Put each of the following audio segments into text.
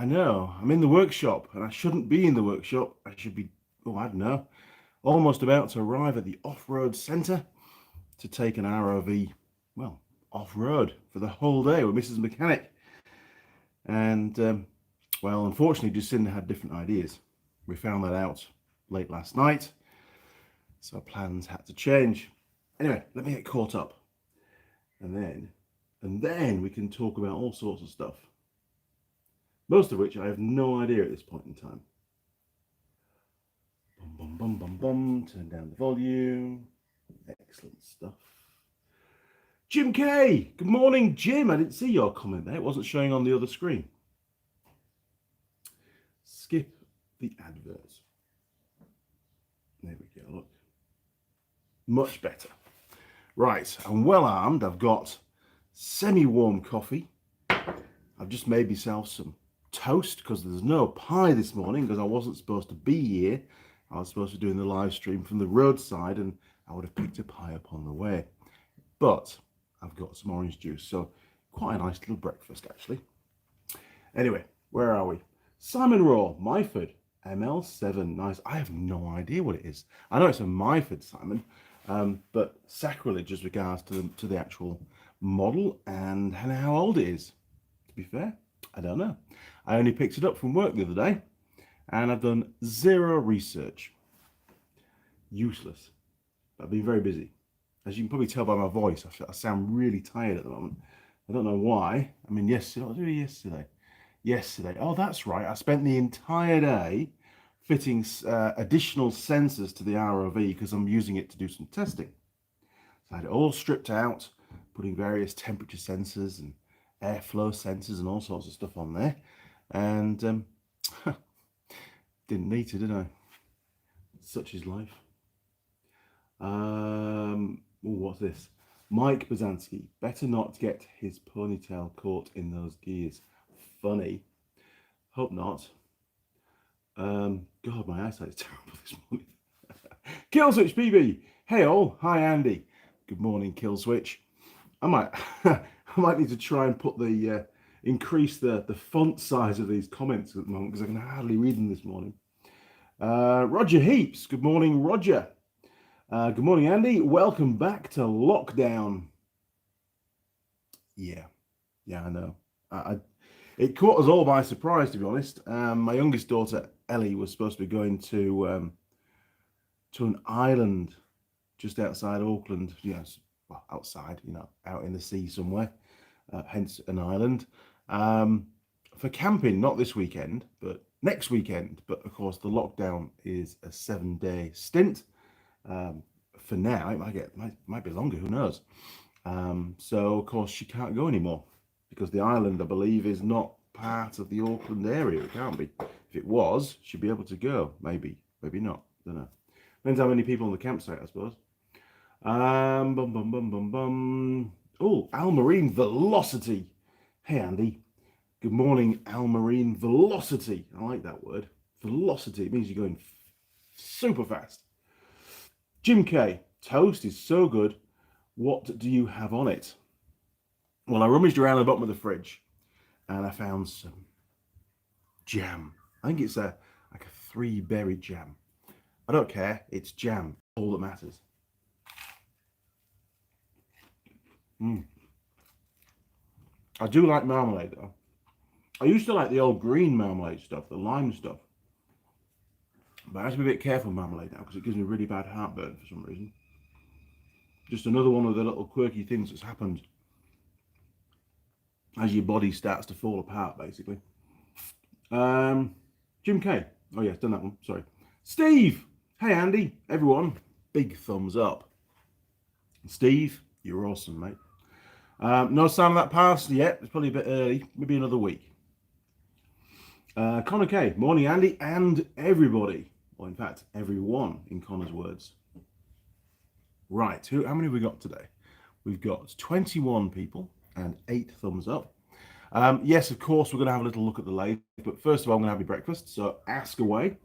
I know. I'm in the workshop, and I shouldn't be in the workshop. I should be, oh, I don't know, almost about to arrive at the off-road centre to take an RoV, well, off-road for the whole day with Mrs. Mechanic. And, well, unfortunately, Jacinda had different ideas. We found that out late last night, so plans had to change. Anyway, let me get caught up. And then we can talk about all sorts of stuff. Most of which I have no idea at this point in time. Bum, bum, bum, bum, bum. Turn down the volume. Excellent stuff. Jim K. Good morning, Jim. I didn't see your comment there. It wasn't showing on the other screen. Skip the adverts. There we go, look. Much better. Right, I'm well armed. I've got semi-warm coffee. I've just made myself some toast because there's no pie this morning because I wasn't supposed to be here. I was supposed to be doing the live stream from the roadside and I would have picked a pie up on the way. But I've got some orange juice, so quite a nice little breakfast actually. Anyway, where are we? Simon Raw, Myford, ML7, nice. I have no idea what it is. I know it's a Myford, Simon, but sacrilege as regards to the actual model and how old it is. To be fair, I don't know. I only picked it up from work the other day and I've done zero research. Useless. I've been very busy. As you can probably tell by my voice, I sound really tired at the moment. I don't know why. I mean, yesterday. Oh, that's right. I spent the entire day fitting additional sensors to the RoV because I'm using it to do some testing. So I had it all stripped out, putting various temperature sensors and airflow sensors and all sorts of stuff on there. And didn't need to, did I? Such is life. What's this? Mike Bazanski, better not get his ponytail caught in those gears. Funny. Hope not. God, my eyesight is terrible this morning. Killswitch BB. Hey all. Hi Andy. Good morning, Killswitch. I might need to try and put the increase the font size of these comments at the moment because I can hardly read them this morning. Roger Heaps. Good morning, Roger. Good morning, Andy. Welcome back to lockdown. Yeah, I know. It caught us all by surprise, to be honest. My youngest daughter, Ellie, was supposed to be going to an island just outside Auckland. Yes, well, outside, out in the sea somewhere. Hence an island. For camping, not this weekend, but next weekend. But of course, the lockdown is a 7-day stint. For now, it might be longer, who knows. So of course she can't go anymore because the island, I believe, is not part of the Auckland area. It can't be. If it was, she'd be able to go. Maybe not. Don't know. Depends how many people on the campsite, I suppose. Oh, Almarine Velocity. Hey Andy. Good morning, Almarine Velocity. I like that word. Velocity. It means you're going super fast. Jim K. Toast is so good. What do you have on it? Well, I rummaged around the bottom of the fridge and I found some jam. I think it's like a 3-berry jam. I don't care. It's jam. All that matters. I do like marmalade though. I used to like the old green marmalade stuff, the lime stuff. But I have to be a bit careful with marmalade now because it gives me really bad heartburn for some reason. Just another one of the little quirky things that's happened as your body starts to fall apart, basically. Jim K. Oh yeah, done that one. Sorry. Steve. Hey Andy. Everyone. Big thumbs up. Steve, you're awesome, mate. No sign of that parcel yet. It's probably a bit early. Maybe another week. Connor K. Morning, Andy, and everybody. Or in fact, everyone in Connor's words. Right. How many have we got today? We've got 21 people and 8 thumbs up. Yes, of course, we're going to have a little look at the lathe. But first of all, I'm going to have your breakfast. So ask away.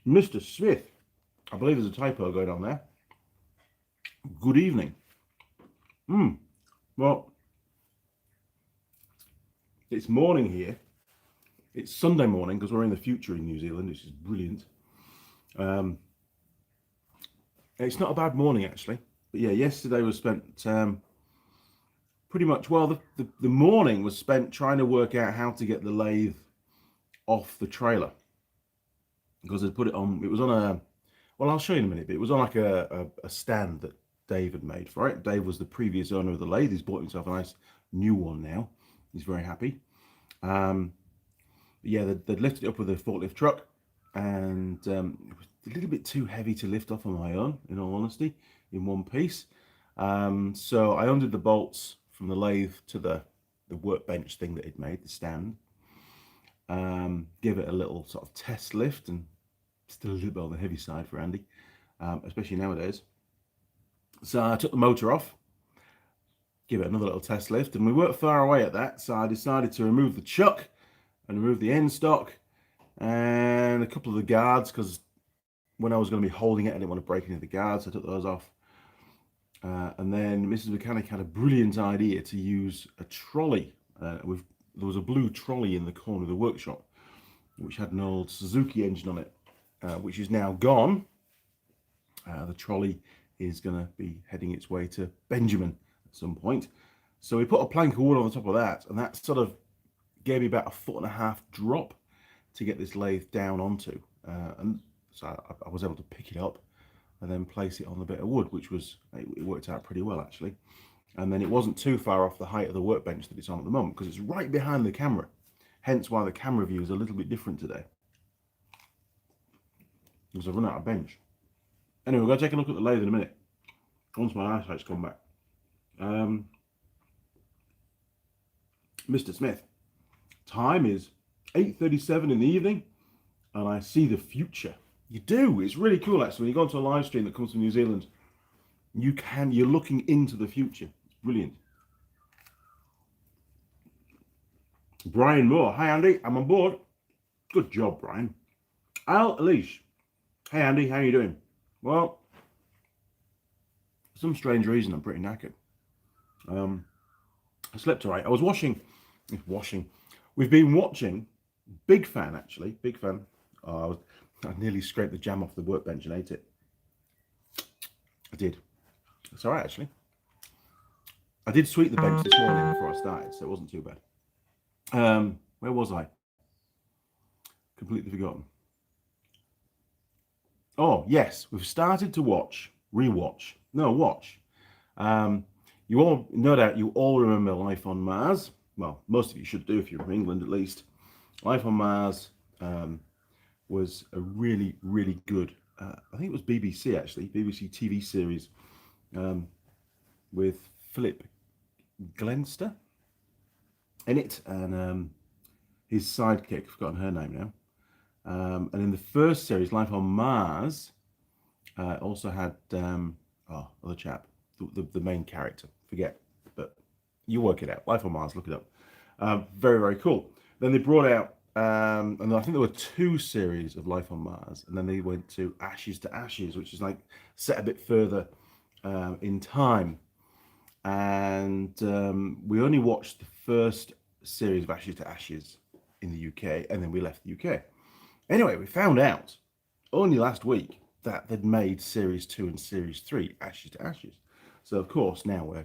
Mr. Smith. I believe there's a typo going on there. Good evening. Well, It's morning here. It's Sunday morning because we're in the future in New Zealand, which is brilliant. It's not a bad morning actually, but yeah, yesterday was spent pretty much, well, the morning was spent trying to work out how to get the lathe off the trailer, because I'd put it on, it was on a, well, I'll show you in a minute, but it was on like a stand that Dave had made for it. Dave was the previous owner of the lathe. He's bought himself a nice new one now. He's very happy. Yeah, they'd lifted it up with a forklift truck, and it was a little bit too heavy to lift off on my own, in all honesty, in one piece. So I undid the bolts from the lathe to the workbench thing that it made, the stand. Give it a little sort of test lift, and still a little bit on the heavy side for Andy, especially nowadays. So I took the motor off, give it another little test lift, and we weren't far away at that, so I decided to remove the chuck and remove the end stock and a couple of the guards, because when I was going to be holding it, I didn't want to break any of the guards, so I took those off. And then Mrs. Mechanic had a brilliant idea to use a trolley. There was a blue trolley in the corner of the workshop, which had an old Suzuki engine on it, which is now gone. The trolley is going to be heading its way to Benjamin at some point. So we put a plank of wood on the top of that, and that sort of gave me about a 1.5 foot drop to get this lathe down onto. And so I was able to pick it up and then place it on the bit of wood, which was, it worked out pretty well actually. And then it wasn't too far off the height of the workbench that it's on at the moment, because it's right behind the camera. Hence why the camera view is a little bit different today, because I've run out of bench. Anyway, we're going to take a look at the lathe in a minute, once my eyesight's come back. Mr. Smith, time is 8:37 in the evening, and I see the future. You do. It's really cool actually. When you go onto a live stream that comes from New Zealand, you're looking into the future. It's brilliant. Brian Moore, hi Andy, I'm on board. Good job, Brian. Al Elish, hey Andy, how are you doing? Well, for some strange reason I'm pretty knackered. I slept all right. I was washing. We've been watching. Big fan actually. Big fan. I nearly scraped the jam off the workbench and ate it. I did. It's all right actually. I did sweep the bench this morning before I started, so it wasn't too bad. Where was I? Completely forgotten. Oh yes, we've started to watch. You all, no doubt, you all remember Life on Mars. Well, most of you should do if you're from England at least. Life on Mars was a really, really good, I think it was BBC actually, BBC TV series with Philip Glenster in it, and his sidekick, I've forgotten her name now. And in the first series, Life on Mars, also had other chap, the main character, forget, but you work it out. Life on Mars, look it up. Very, very cool. Then they brought out, and I think there were 2 series of Life on Mars, and then they went to Ashes to Ashes, which is like set a bit further in time. And we only watched the first series of Ashes to Ashes in the UK, and then we left the UK. Anyway, we found out only last week that they'd made series 2 and series 3, Ashes to Ashes. So of course now we're,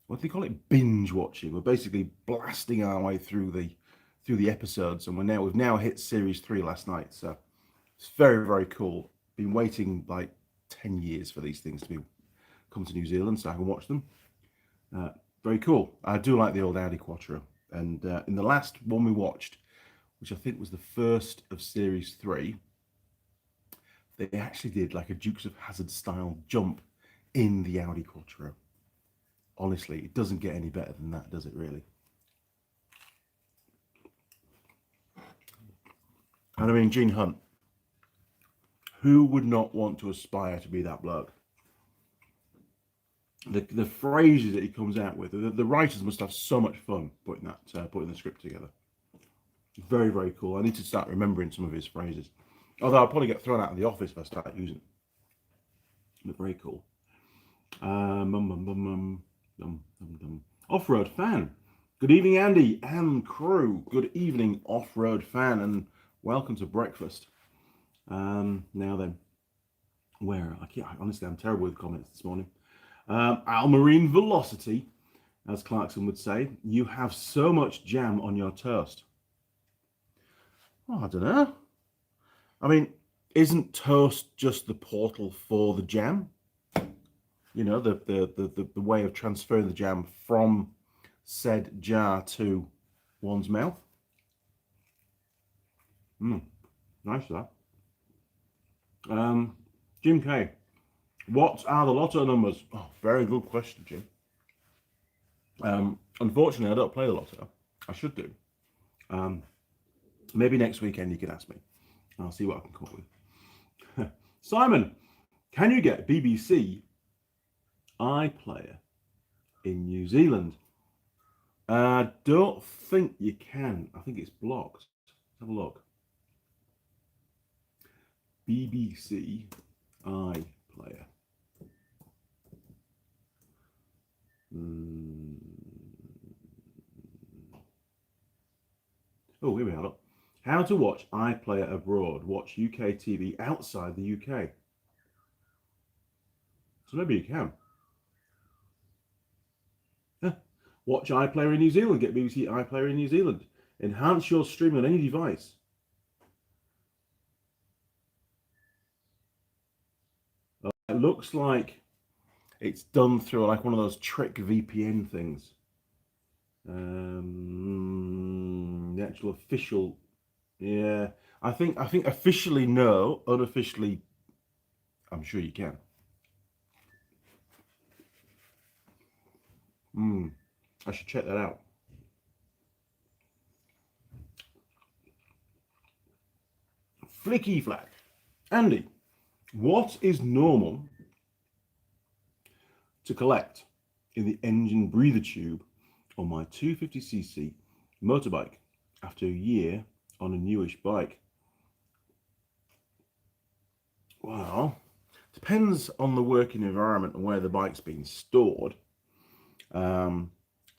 what do they call it, binge watching. We're basically blasting our way through the episodes, and we've now hit series 3 last night. So it's very, very cool. Been waiting like 10 years for these things to come to New Zealand so I can watch them. Very cool. I do like the old Audi Quattro, and in the last one we watched, which I think was the first of series 3, they actually did like a Dukes of Hazzard style jump in the Audi Quattro. Honestly, it doesn't get any better than that, does it really? And I mean, Gene Hunt, who would not want to aspire to be that bloke? The phrases that he comes out with, the writers must have so much fun putting the script together. Very, very cool. I need to start remembering some of his phrases. Although I'll probably get thrown out of the office if I start using it. But very cool. Off-road fan. Good evening, Andy and crew. Good evening, off-road fan, and welcome to breakfast. Now then, honestly, I'm terrible with comments this morning. Almarine Velocity, as Clarkson would say, you have so much jam on your toast. Oh, I don't know. I mean, isn't toast just the portal for the jam? You know, the way of transferring the jam from said jar to one's mouth. Nice that. Jim K, what are the lotto numbers? Oh, very good question, Jim. Unfortunately, I don't play the lotto. I should do. Maybe next weekend you can ask me. I'll see what I can come up with. Simon, can you get BBC iPlayer in New Zealand? I don't think you can. I think it's blocked. Let's have a look. BBC iPlayer. Oh, here we are. Look. How to watch iPlayer abroad. Watch UK TV outside the UK. So maybe you can. Watch iPlayer in New Zealand. Get BBC iPlayer in New Zealand. Enhance your streaming on any device. It looks like it's done through like one of those trick VPN things. The actual official, yeah. I think officially no, unofficially, I'm sure you can. I should check that out. Flicky Flack. Andy, what is normal to collect in the engine breather tube on my 250cc motorbike after a year on a newish bike? Well, depends on the working environment and where the bike's been stored.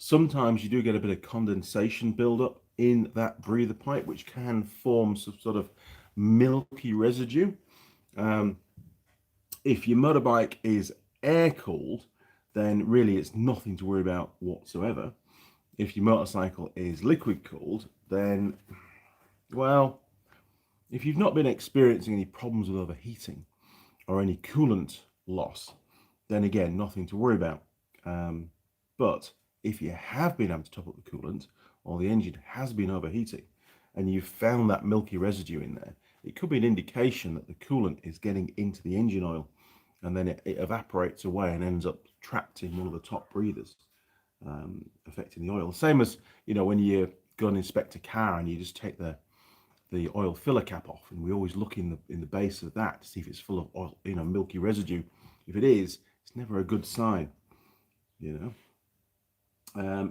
Sometimes you do get a bit of condensation buildup in that breather pipe, which can form some sort of milky residue. If your motorbike is air cooled, then really it's nothing to worry about whatsoever. If your motorcycle is liquid cooled, then, well, if you've not been experiencing any problems with overheating or any coolant loss, then again, nothing to worry about. But if you have been able to top up the coolant, or the engine has been overheating, and you've found that milky residue in there, it could be an indication that the coolant is getting into the engine oil, and then it evaporates away and ends up trapped in one of the top breathers, affecting the oil. Same as, you know, when you go and inspect a car and you just take the oil filler cap off, and we always look in the base of that to see if it's full of oil, you know, milky residue. If it is, it's never a good sign, you know.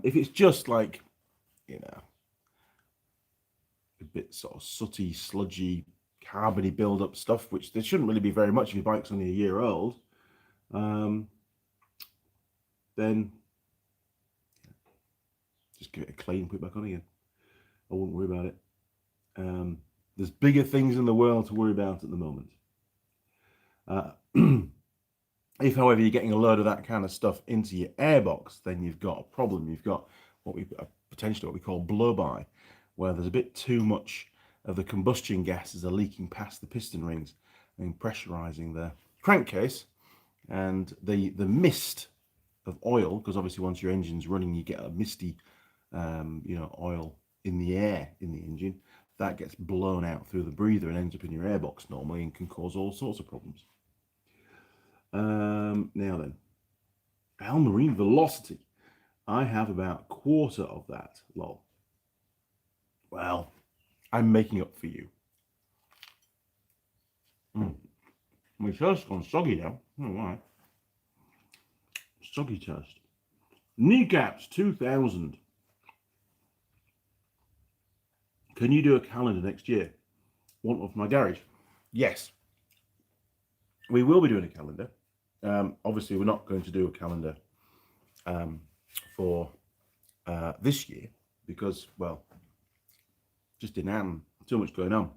If it's just like, you know, a bit sort of sooty, sludgy, carbony build-up stuff, which there shouldn't really be very much if your bike's only a year old, then just give it a clean, put it back on again. I wouldn't worry about it. There's bigger things in the world to worry about at the moment. If, however, you're getting a load of that kind of stuff into your airbox, then you've got a problem. You've got potentially what we call blow-by, where there's a bit too much of the combustion gases are leaking past the piston rings and pressurizing the crankcase, and the mist of oil, because obviously once your engine's running, you get a misty, you know, oil in the air in the engine. That gets blown out through the breather and ends up in your airbox normally and can cause all sorts of problems. Now then, Almarine Velocity. I have about a quarter of that, lol. Well, I'm making up for you. My toast's gone soggy now. I don't know why. Soggy toast. Kneecaps 2000. Can you do a calendar next year? Want one for my garage? Yes. We will be doing a calendar. Obviously, we're not going to do a calendar for this year because, well, just didn't happen. Too much going on.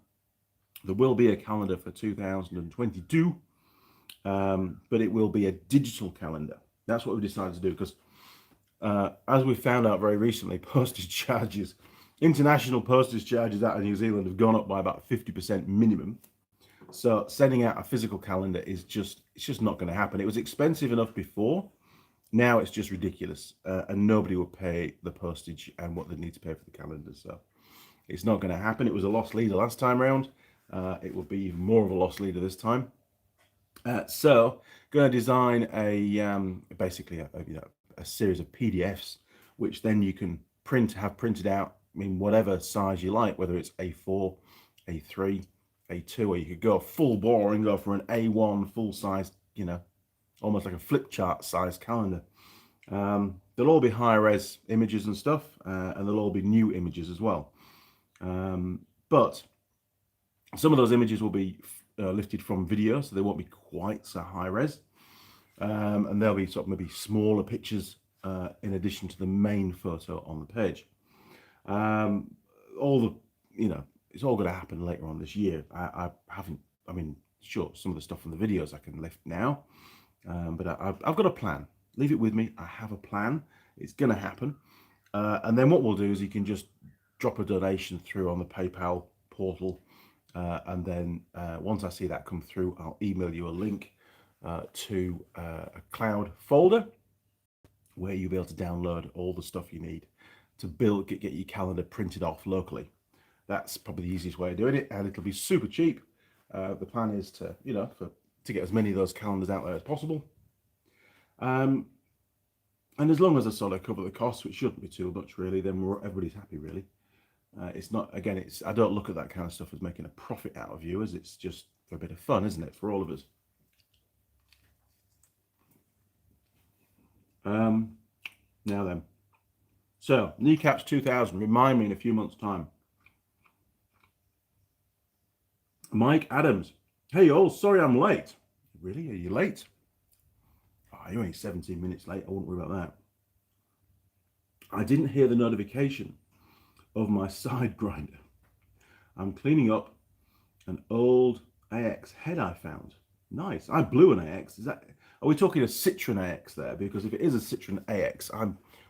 There will be a calendar for 2022, but it will be a digital calendar. That's what we decided to do because, as we found out very recently, postage charges, international postage charges out of New Zealand have gone up by about 50% minimum. So sending out a physical calendar is it's just not going to happen. It was expensive enough before. Now it's just ridiculous, and nobody will pay the postage and what they need to pay for the calendar. So it's not going to happen. It was a lost leader last time round. It will be even more of a lost leader this time. So going to design basically a series of PDFs, which then you can have printed out in whatever size you like, whether it's A4, A3, A2, or you could go full bore and go for an A1 full size, almost like a flip chart size calendar. There'll all be high res images and stuff, and there'll all be new images as well. But some of those images will be lifted from video, so they won't be quite so high res, and there'll be sort of maybe smaller pictures in addition to the main photo on the page. It's all going to happen later on this year. Sure, some of the stuff from the videos I can lift now, but I've got a plan. Leave it with me. I have a plan. It's going to happen. And then what we'll do is you can just drop a donation through on the PayPal portal. And then once I see that come through, I'll email you a link to a cloud folder where you'll be able to download all the stuff you need to get your calendar printed off locally. That's probably the easiest way of doing it, and it'll be super cheap. The plan is to get as many of those calendars out there as possible. And as long as I sort of cover the costs, which shouldn't be too much really, then everybody's happy really. It's not, again, I don't look at that kind of stuff as making a profit out of viewers. It's just for a bit of fun, isn't it, for all of us? Now then, so Kneecaps 2000, remind me in a few months' time. Mike Adams, hey all, sorry I'm late. Really, are you late? Oh, you're only 17 minutes late. I wouldn't worry about that. I didn't hear the notification of my side grinder. I'm cleaning up an old AX head I found. Nice. I blew an AX. Are we talking a Citroen AX there? Because if it is a Citroen AX,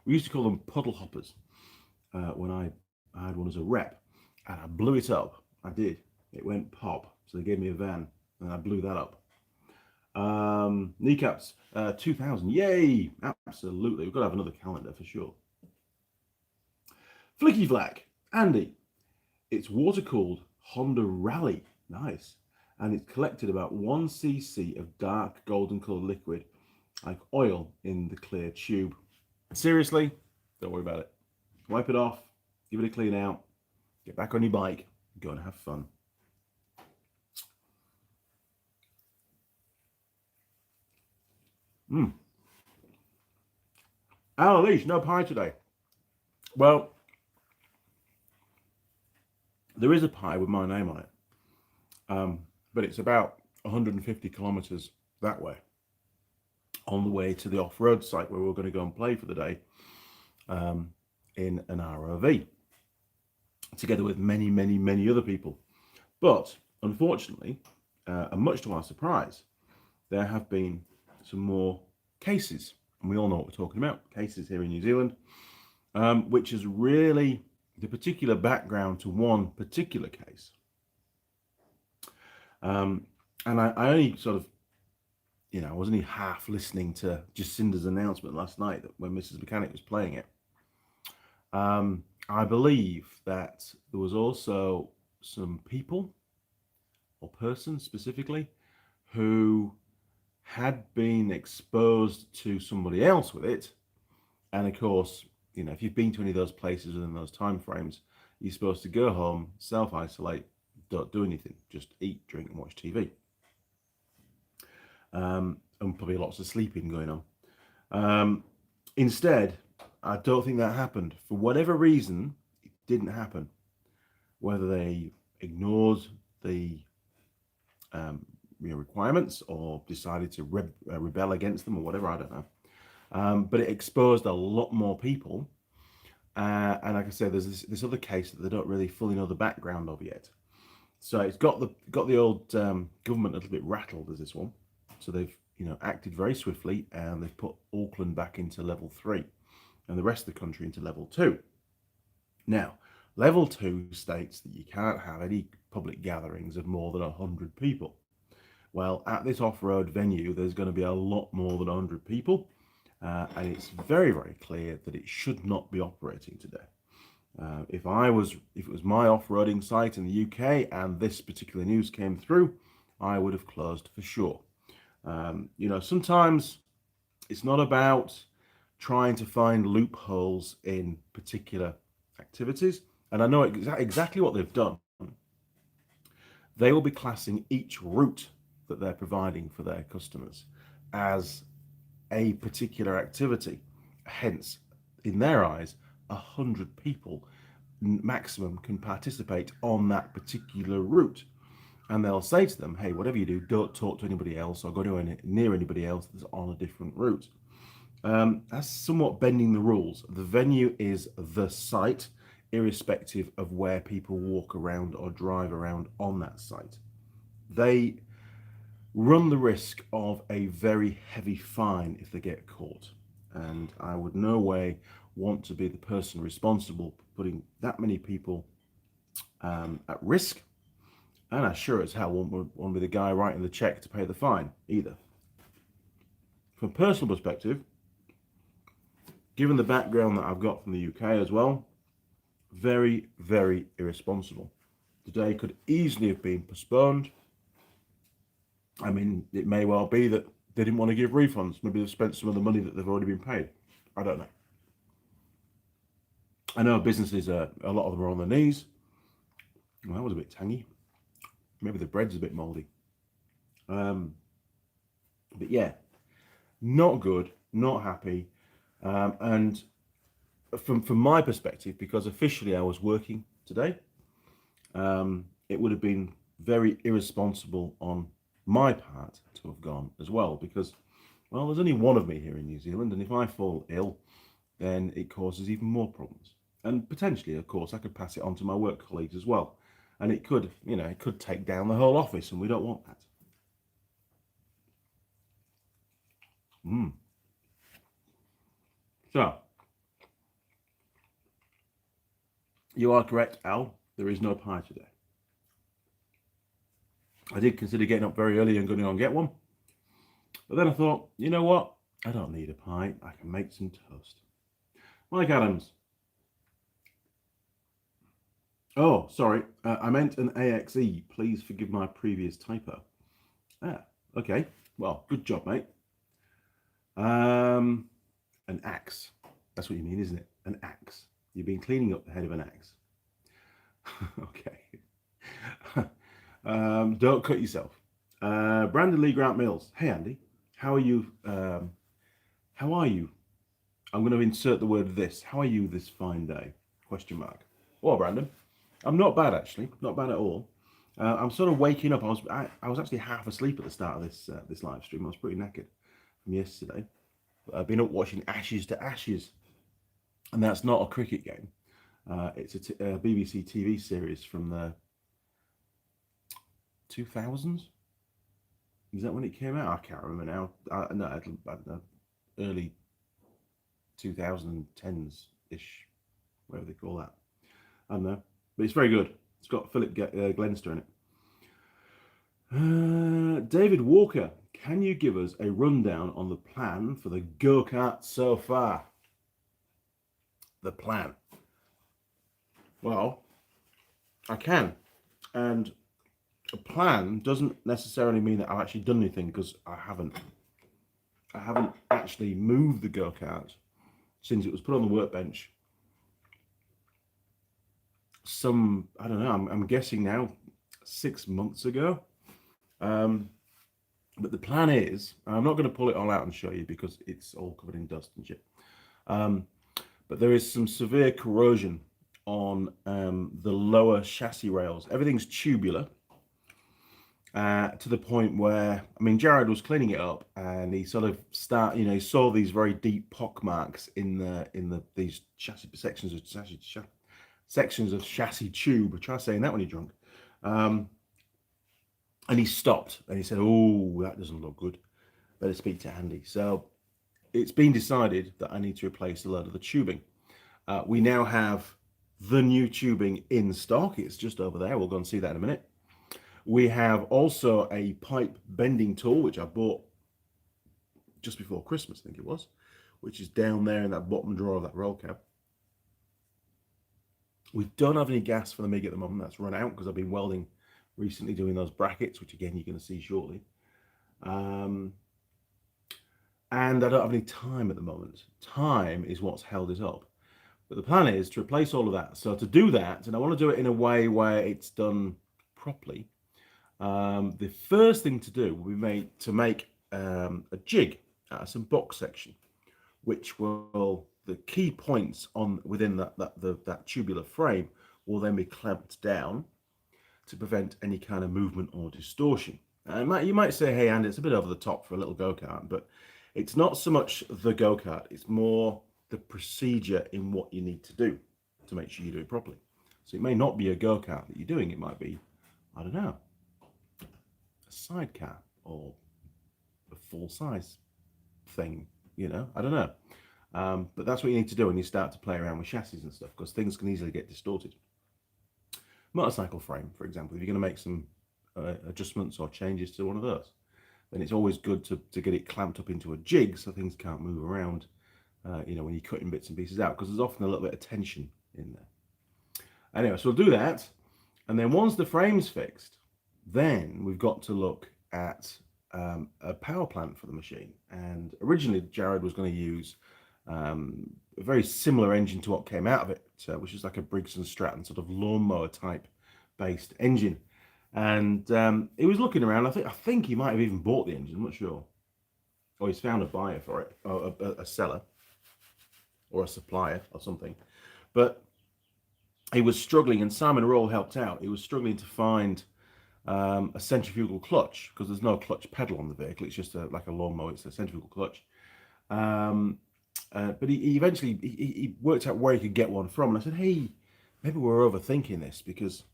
we used to call them puddle hoppers when I had one as a rep, and I blew it up. I did. It went pop. So they gave me a van, and I blew that up. Kneecaps 2000. Yay! Absolutely. We've got to have another calendar for sure. Flicky Flack, Andy, it's water-cooled Honda Rally. Nice. And it's collected about 1 cc of dark golden coloured liquid, like oil in the clear tube. Seriously, don't worry about it. Wipe it off, give it a clean out, get back on your bike, go and have fun. Annalise, no pie today. Well, there is a pie with my name on it, but it's about 150 kilometers that way, on the way to the off-road site where we're going to go and play for the day in an RoV, together with many, many, many other people. But unfortunately, and much to our surprise, there have been some more cases, and we all know what we're talking about, cases here in New Zealand, which is really the particular background to one particular case. And I only sort of, I was only half listening to Jacinda's announcement last night when Mrs. Mechanic was playing it. I believe that there was also some people, or persons specifically, who had been exposed to somebody else with it. And of course, if you've been to any of those places within those time frames, you're supposed to go home, self-isolate, don't do anything, just eat, drink, and watch TV. And probably lots of sleeping going on. Instead, I don't think that happened. For whatever reason, it didn't happen. Whether they ignored the requirements or decided to rebel against them or whatever, I don't know. But it exposed a lot more people And like I say, there's this other case that they don't really fully know the background of yet. So it's got the old government a little bit rattled as this one. So they've acted very swiftly, and they've put Auckland back into level 3 and the rest of the country into level 2. Now, level 2 states that you can't have any public gatherings of more than 100 people. Well, at this off-road venue, there's going to be a lot more than 100 people, and it's very, very clear that it should not be operating today. If it was my off-roading site in the UK and this particular news came through, I would have closed for sure. Sometimes it's not about trying to find loopholes in particular activities, and I know exactly what they've done. They will be classing each route that they're providing for their customers as a particular activity. Hence, in their eyes, 100 people maximum can participate on that particular route. And they'll say to them, hey, whatever you do, don't talk to anybody else or go near anybody else that's on a different route. That's somewhat bending the rules. The venue is the site, irrespective of where people walk around or drive around on that site. They run the risk of a very heavy fine if they get caught. And I would no way want to be the person responsible for putting that many people at risk. And I sure as hell won't be the guy writing the check to pay the fine either. From a personal perspective, given the background that I've got from the UK as well, very, very irresponsible. Today could easily have been postponed. I mean, it may well be that they didn't want to give refunds. Maybe they've spent some of the money that they've already been paid. I don't know. I know businesses, a lot of them are on their knees. Well, that was a bit tangy. Maybe the bread's a bit mouldy. But yeah, not good, not happy. And from my perspective, because officially I was working today, it would have been very irresponsible on my part to have gone as well, because, well, there's only one of me here in New Zealand, and if I fall ill, then it causes even more problems. And potentially, of course, I could pass it on to my work colleagues as well. And it could, it could take down the whole office, and we don't want that. So, you are correct, Al. There is no pie today. I did consider getting up very early and going to get one. But then I thought, you know what? I don't need a pie. I can make some toast. Mike Adams. Oh, sorry. I meant an AXE. Please forgive my previous typo. Okay. Well, good job, mate. An axe. That's what you mean, isn't it? An axe. You've been cleaning up the head of an axe. Okay. Don't cut yourself. Brandon Lee Grant Mills. Hey, Andy. How are you? How are you? I'm going to insert the word this. How are you this fine day? Question mark. Well, Brandon, I'm not bad, actually. Not bad at all. I'm sort of waking up. I was actually half asleep at the start of this live stream. I was pretty knackered from yesterday. I've been up watching Ashes to Ashes, and that's not a cricket game. It's a BBC TV series from the 2000s. Is that when it came out? I can't remember now. No, early 2010s ish, whatever they call that. I don't know, but it's very good. It's got Philip Glenister in it. David Walker, can you give us a rundown on the plan for the go-kart so far? The plan. Well, I can. And a plan doesn't necessarily mean that I've actually done anything, because I haven't. I haven't actually moved the go-kart since it was put on the workbench. I don't know, I'm guessing now 6 months ago. But the plan is, I'm not going to pull it all out and show you because it's all covered in dust and shit. But there is some severe corrosion on the lower chassis rails. Everything's tubular. to the point where, I mean, Jared was cleaning it up, and he sort of he saw these very deep pock marks in these chassis sections of chassis tube. Try saying that when you're drunk. And he stopped and he said, "Oh, that doesn't look good. Better speak to Andy." So it's been decided that I need to replace a load of the tubing. We now have the new tubing in stock. It's just over there. We'll go and see that in a minute. We have also a pipe bending tool, which I bought just before Christmas, I think it was, which is down there in that bottom drawer of that roll cab. We don't have any gas for the MIG at the moment. That's run out because I've been welding recently, doing those brackets, which again you're going to see shortly. And I don't have any time at the moment. Time is what's held us up. But the plan is to replace all of that. So to do that, and I want to do it in a way where it's done properly, the first thing to do will be to make a jig out of some box section, which will, the key points within that tubular frame will then be clamped down to prevent any kind of movement or distortion. You might say, "Hey, Andy, it's a bit over the top for a little go-kart," but it's not so much the go-kart, it's more the procedure in what you need to do to make sure you do it properly. So it may not be a go-kart that you're doing, it might be, I don't know, a sidecar or a full-size thing, I don't know. But that's what you need to do when you start to play around with chassis and stuff, because things can easily get distorted. Motorcycle frame, for example, if you're going to make some adjustments or changes to one of those, then it's always good to get it clamped up into a jig so things can't move around, when you're cutting bits and pieces out, because there's often a little bit of tension in there. Anyway, so we'll do that. And then once the frame's fixed, then we've got to look at a power plant for the machine. And originally, Jared was going to use a very similar engine to what came out of it, which is like a Briggs & Stratton sort of lawnmower type based engine. And he was looking around. I think he might have even bought the engine. I'm not sure. Or he's found a buyer for it, or a seller, or a supplier, or something. But he was struggling, and Simon Roll helped out. He was struggling to find a centrifugal clutch, because there's no clutch pedal on the vehicle. It's just like a lawnmower. It's a centrifugal clutch. But he eventually he worked out where he could get one from. And I said, "Hey, maybe we're overthinking this, because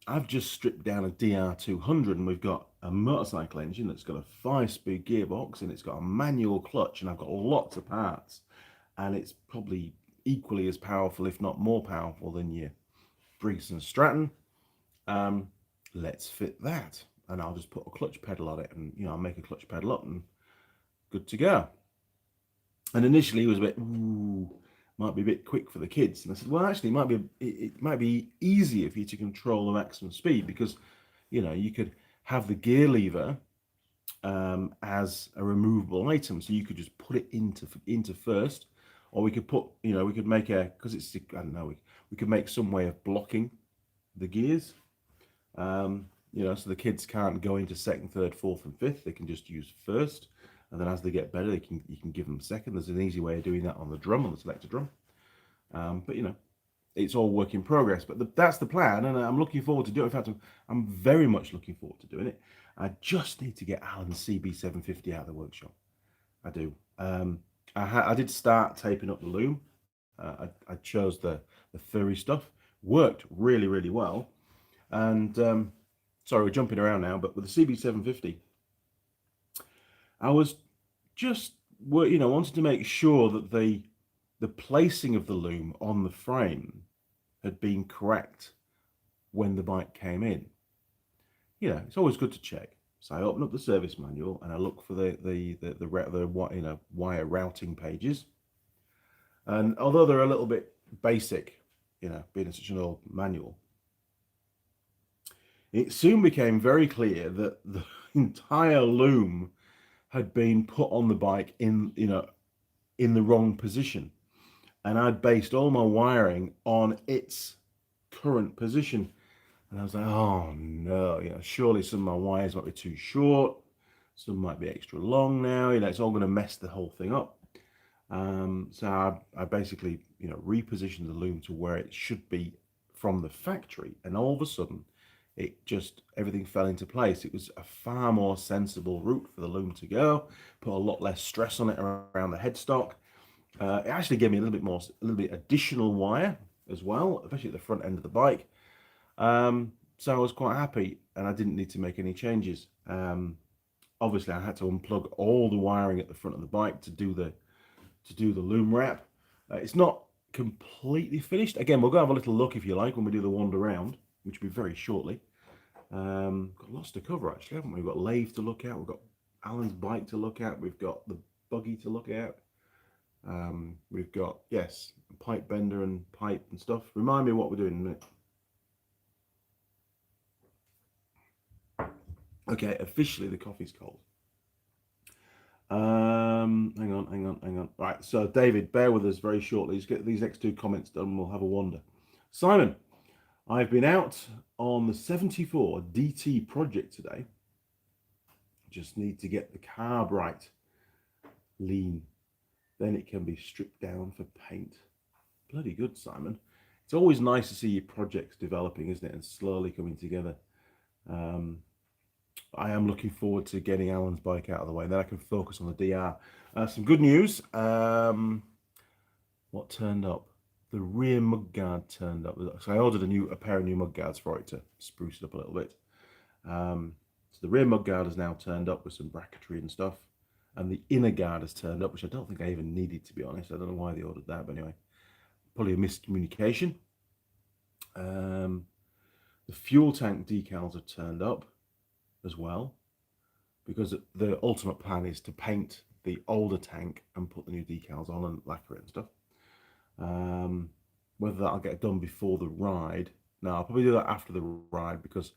I've just stripped down a DR200 and we've got a motorcycle engine that's got a 5-speed gearbox and it's got a manual clutch, and I've got lots of parts, and it's probably equally as powerful, if not more powerful, than your Briggs & Stratton. Let's fit that, and I'll just put a clutch pedal on it, and I'll make a clutch pedal up and good to go." And initially he was a bit, might be a bit quick for the kids. And I said, "Well, actually, it might be easier for you to control the maximum speed, because you could have the gear lever as a removable item, so you could just put it into first, or we could put, we could make because it's, I don't know, we could make some way of blocking the gears, so the kids can't go into second, third, fourth, and fifth. They can just use first, and then as they get better, you can give them second. There's an easy way of doing that on the selector drum. But it's all work in progress. But that's the plan, and I'm looking forward to doing it. In fact, I'm very much looking forward to doing it. I just need to get Alan's CB750 out of the workshop. I do. I did start taping up the loom. I chose the furry stuff. Worked really, really well. And sorry, we're jumping around now, but with the CB750, I was just, wanted to make sure that the placing of the loom on the frame had been correct when the bike came in. It's always good to check. So I open up the service manual and I look for the wire routing pages. And although they're a little bit basic, being such an old manual, it soon became very clear that the entire loom had been put on the bike in the wrong position, and I'd based all my wiring on its current position. And I was like, "Oh no, surely some of my wires might be too short, some might be extra long now, it's all going to mess the whole thing up." So I basically repositioned the loom to where it should be from the factory, and all of a sudden everything fell into place. It was a far more sensible route for the loom to go, put a lot less stress on it around the headstock. It actually gave me a little bit additional wire as well, especially at the front end of the bike. So I was quite happy, and I didn't need to make any changes. Obviously, I had to unplug all the wiring at the front of the bike to do the loom wrap. It's not completely finished. Again, we'll go have a little look if you like when we do the wander round, which will be very shortly. Got lots to cover actually, haven't we? We've got Lathe to look at, we've got Alan's bike to look at, we've got the buggy to look at. We've got, yes, pipe bender and pipe and stuff. Remind me what we're doing in a minute. Okay, officially the coffee's cold. Hang on. Right, so David, bear with us very shortly. Let's get these next two comments done and we'll have a wander. Simon, I've been out on the 74 DT project today. Just need to get the carb right. Lean. Then it can be stripped down for paint. Bloody good, Simon. It's always nice to see your projects developing, isn't it? And slowly coming together. I am looking forward to getting Alan's bike out of the way, and then I can focus on the DR. Some good news. What turned up? The rear mudguard turned up. So I ordered a pair of new mudguards for it to spruce it up a little bit. So the rear mudguard has now turned up with some bracketry and stuff. And the inner guard has turned up, which I don't think I even needed, to be honest. I don't know why they ordered that, but anyway. Probably a miscommunication. The fuel tank decals have turned up as well, because the ultimate plan is to paint the older tank and put the new decals on and lacquer it and stuff. Whether that'll get done before the ride, no, I'll probably do that after the ride, because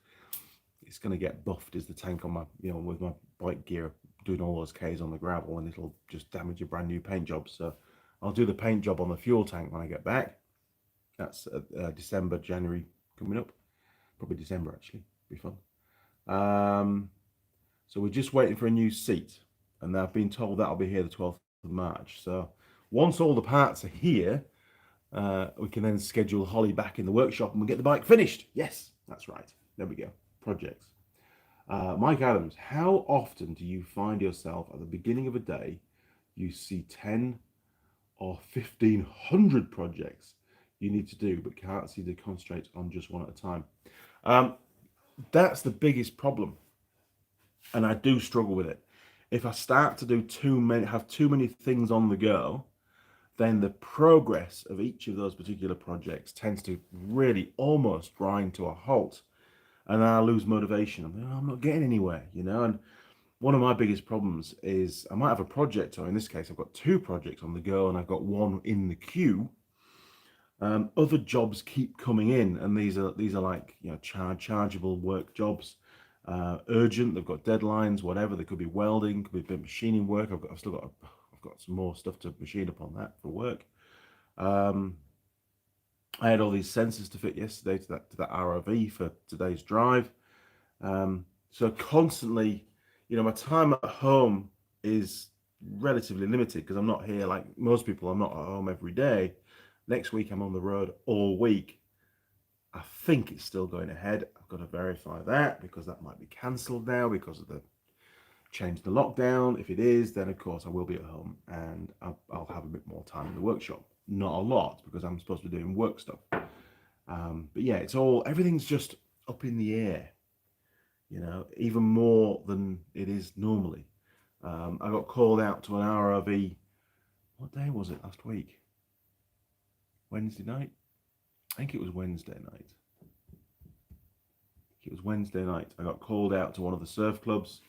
it's going to get buffed as the tank on my, with my bike gear doing all those Ks on the gravel, and it'll just damage a brand new paint job. So I'll do the paint job on the fuel tank when I get back. That's December, January coming up, probably December actually, be fun. So we're just waiting for a new seat, and I've been told that'll be here the 12th of March. So once all the parts are here, we can then schedule Holly back in the workshop and we'll get the bike finished. Yes, that's right. There we go. Projects. Mike Adams, how often do you find yourself at the beginning of a day, you see 10 or 1,500 projects you need to do, but can't seem to concentrate on just one at a time? That's the biggest problem, and I do struggle with it. If I start to do have too many things on the go, then the progress of each of those particular projects tends to really almost grind to a halt, and then I lose motivation. I'm not getting anywhere, and one of my biggest problems is I might have a project, or in this case I've got two projects on the go and I've got one in the queue. Other jobs keep coming in, and these are like chargeable work jobs, urgent. They've got deadlines, whatever. They could be welding, could be a bit of machining work. I've got some more stuff to machine up on that for work. I had all these sensors to fit yesterday to that RoV for today's drive. So constantly, my time at home is relatively limited because I'm not here like most people. I'm not at home every day. Next week I'm on the road all week. I think it's still going ahead. I've got to verify that because that might be cancelled now because of the change the lockdown. If it is, then of course I will be at home and I'll have a bit more time in the workshop. Not a lot because I'm supposed to be doing work stuff. But yeah, everything's just up in the air, even more than it is normally. I got called out to an RoV. What day was it last week? Wednesday night? I think it was Wednesday night. I got called out to one of the surf clubs.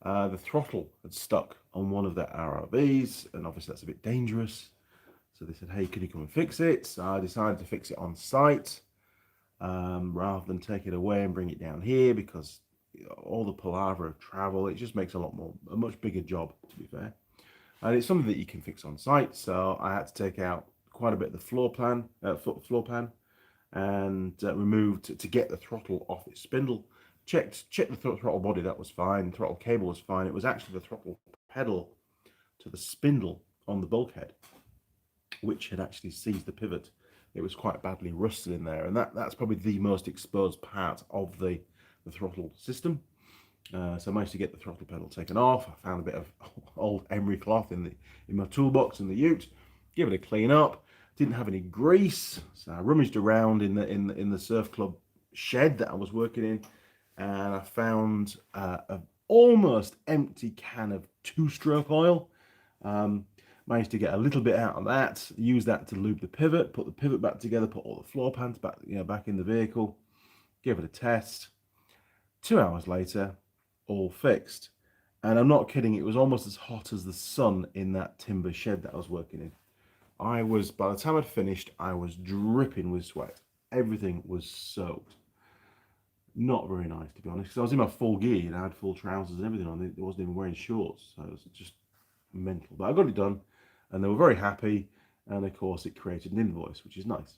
The throttle had stuck on one of their RoVs, and obviously that's a bit dangerous. So they said, hey, can you come and fix it? So I decided to fix it on site rather than take it away and bring it down here because all the palaver of travel, it just makes a much bigger job, to be fair. And it's something that you can fix on site. So I had to take out quite a bit of the floor pan and removed to get the throttle off its spindle. Checked the throttle body, that was fine. Throttle cable was fine. It was actually the throttle pedal to the spindle on the bulkhead which had actually seized the pivot it was quite badly rusted in there, and that's probably the most exposed part of the throttle system. So I managed to get the throttle pedal taken off. I found a bit of old emery cloth in my toolbox in the ute, give it a clean up. Didn't have any grease, so I rummaged around in the surf club shed that I was working in, and I found an almost empty can of 2-stroke oil. Managed to get a little bit out of that, use that to lube the pivot, put the pivot back together, put all the floor pans back, back in the vehicle, give it a test. 2 hours later, all fixed. And I'm not kidding, it was almost as hot as the sun in that timber shed that I was working in. By the time I'd finished, I was dripping with sweat. Everything was soaked. Not very nice, to be honest, because I was in my full gear and I had full trousers and everything on. I wasn't even wearing shorts, so it was just mental. But I got it done, and they were very happy, and of course it created an invoice, which is nice.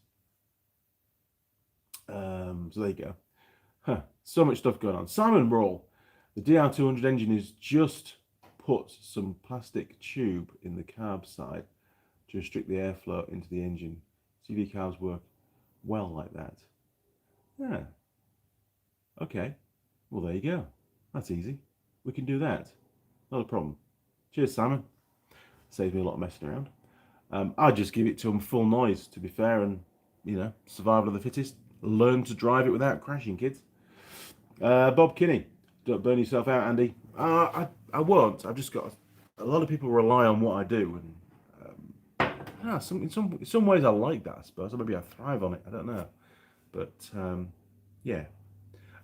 So there you go. So much stuff going on. Simon Brawl, the DR200 engine is just put some plastic tube in the carb side to restrict the airflow into the engine. CV carbs work well like that. Yeah. Okay. Well, there you go. That's easy. We can do that. Not a problem. Cheers, Simon. Saves me a lot of messing around. I'd just give it to them full noise, to be fair, and, survival of the fittest. Learn to drive it without crashing, kids. Bob Kinney, don't burn yourself out, Andy. I won't. I've just got a lot of people rely on what I do, and in some ways I like that, I suppose. Or maybe I thrive on it. I don't know, but yeah.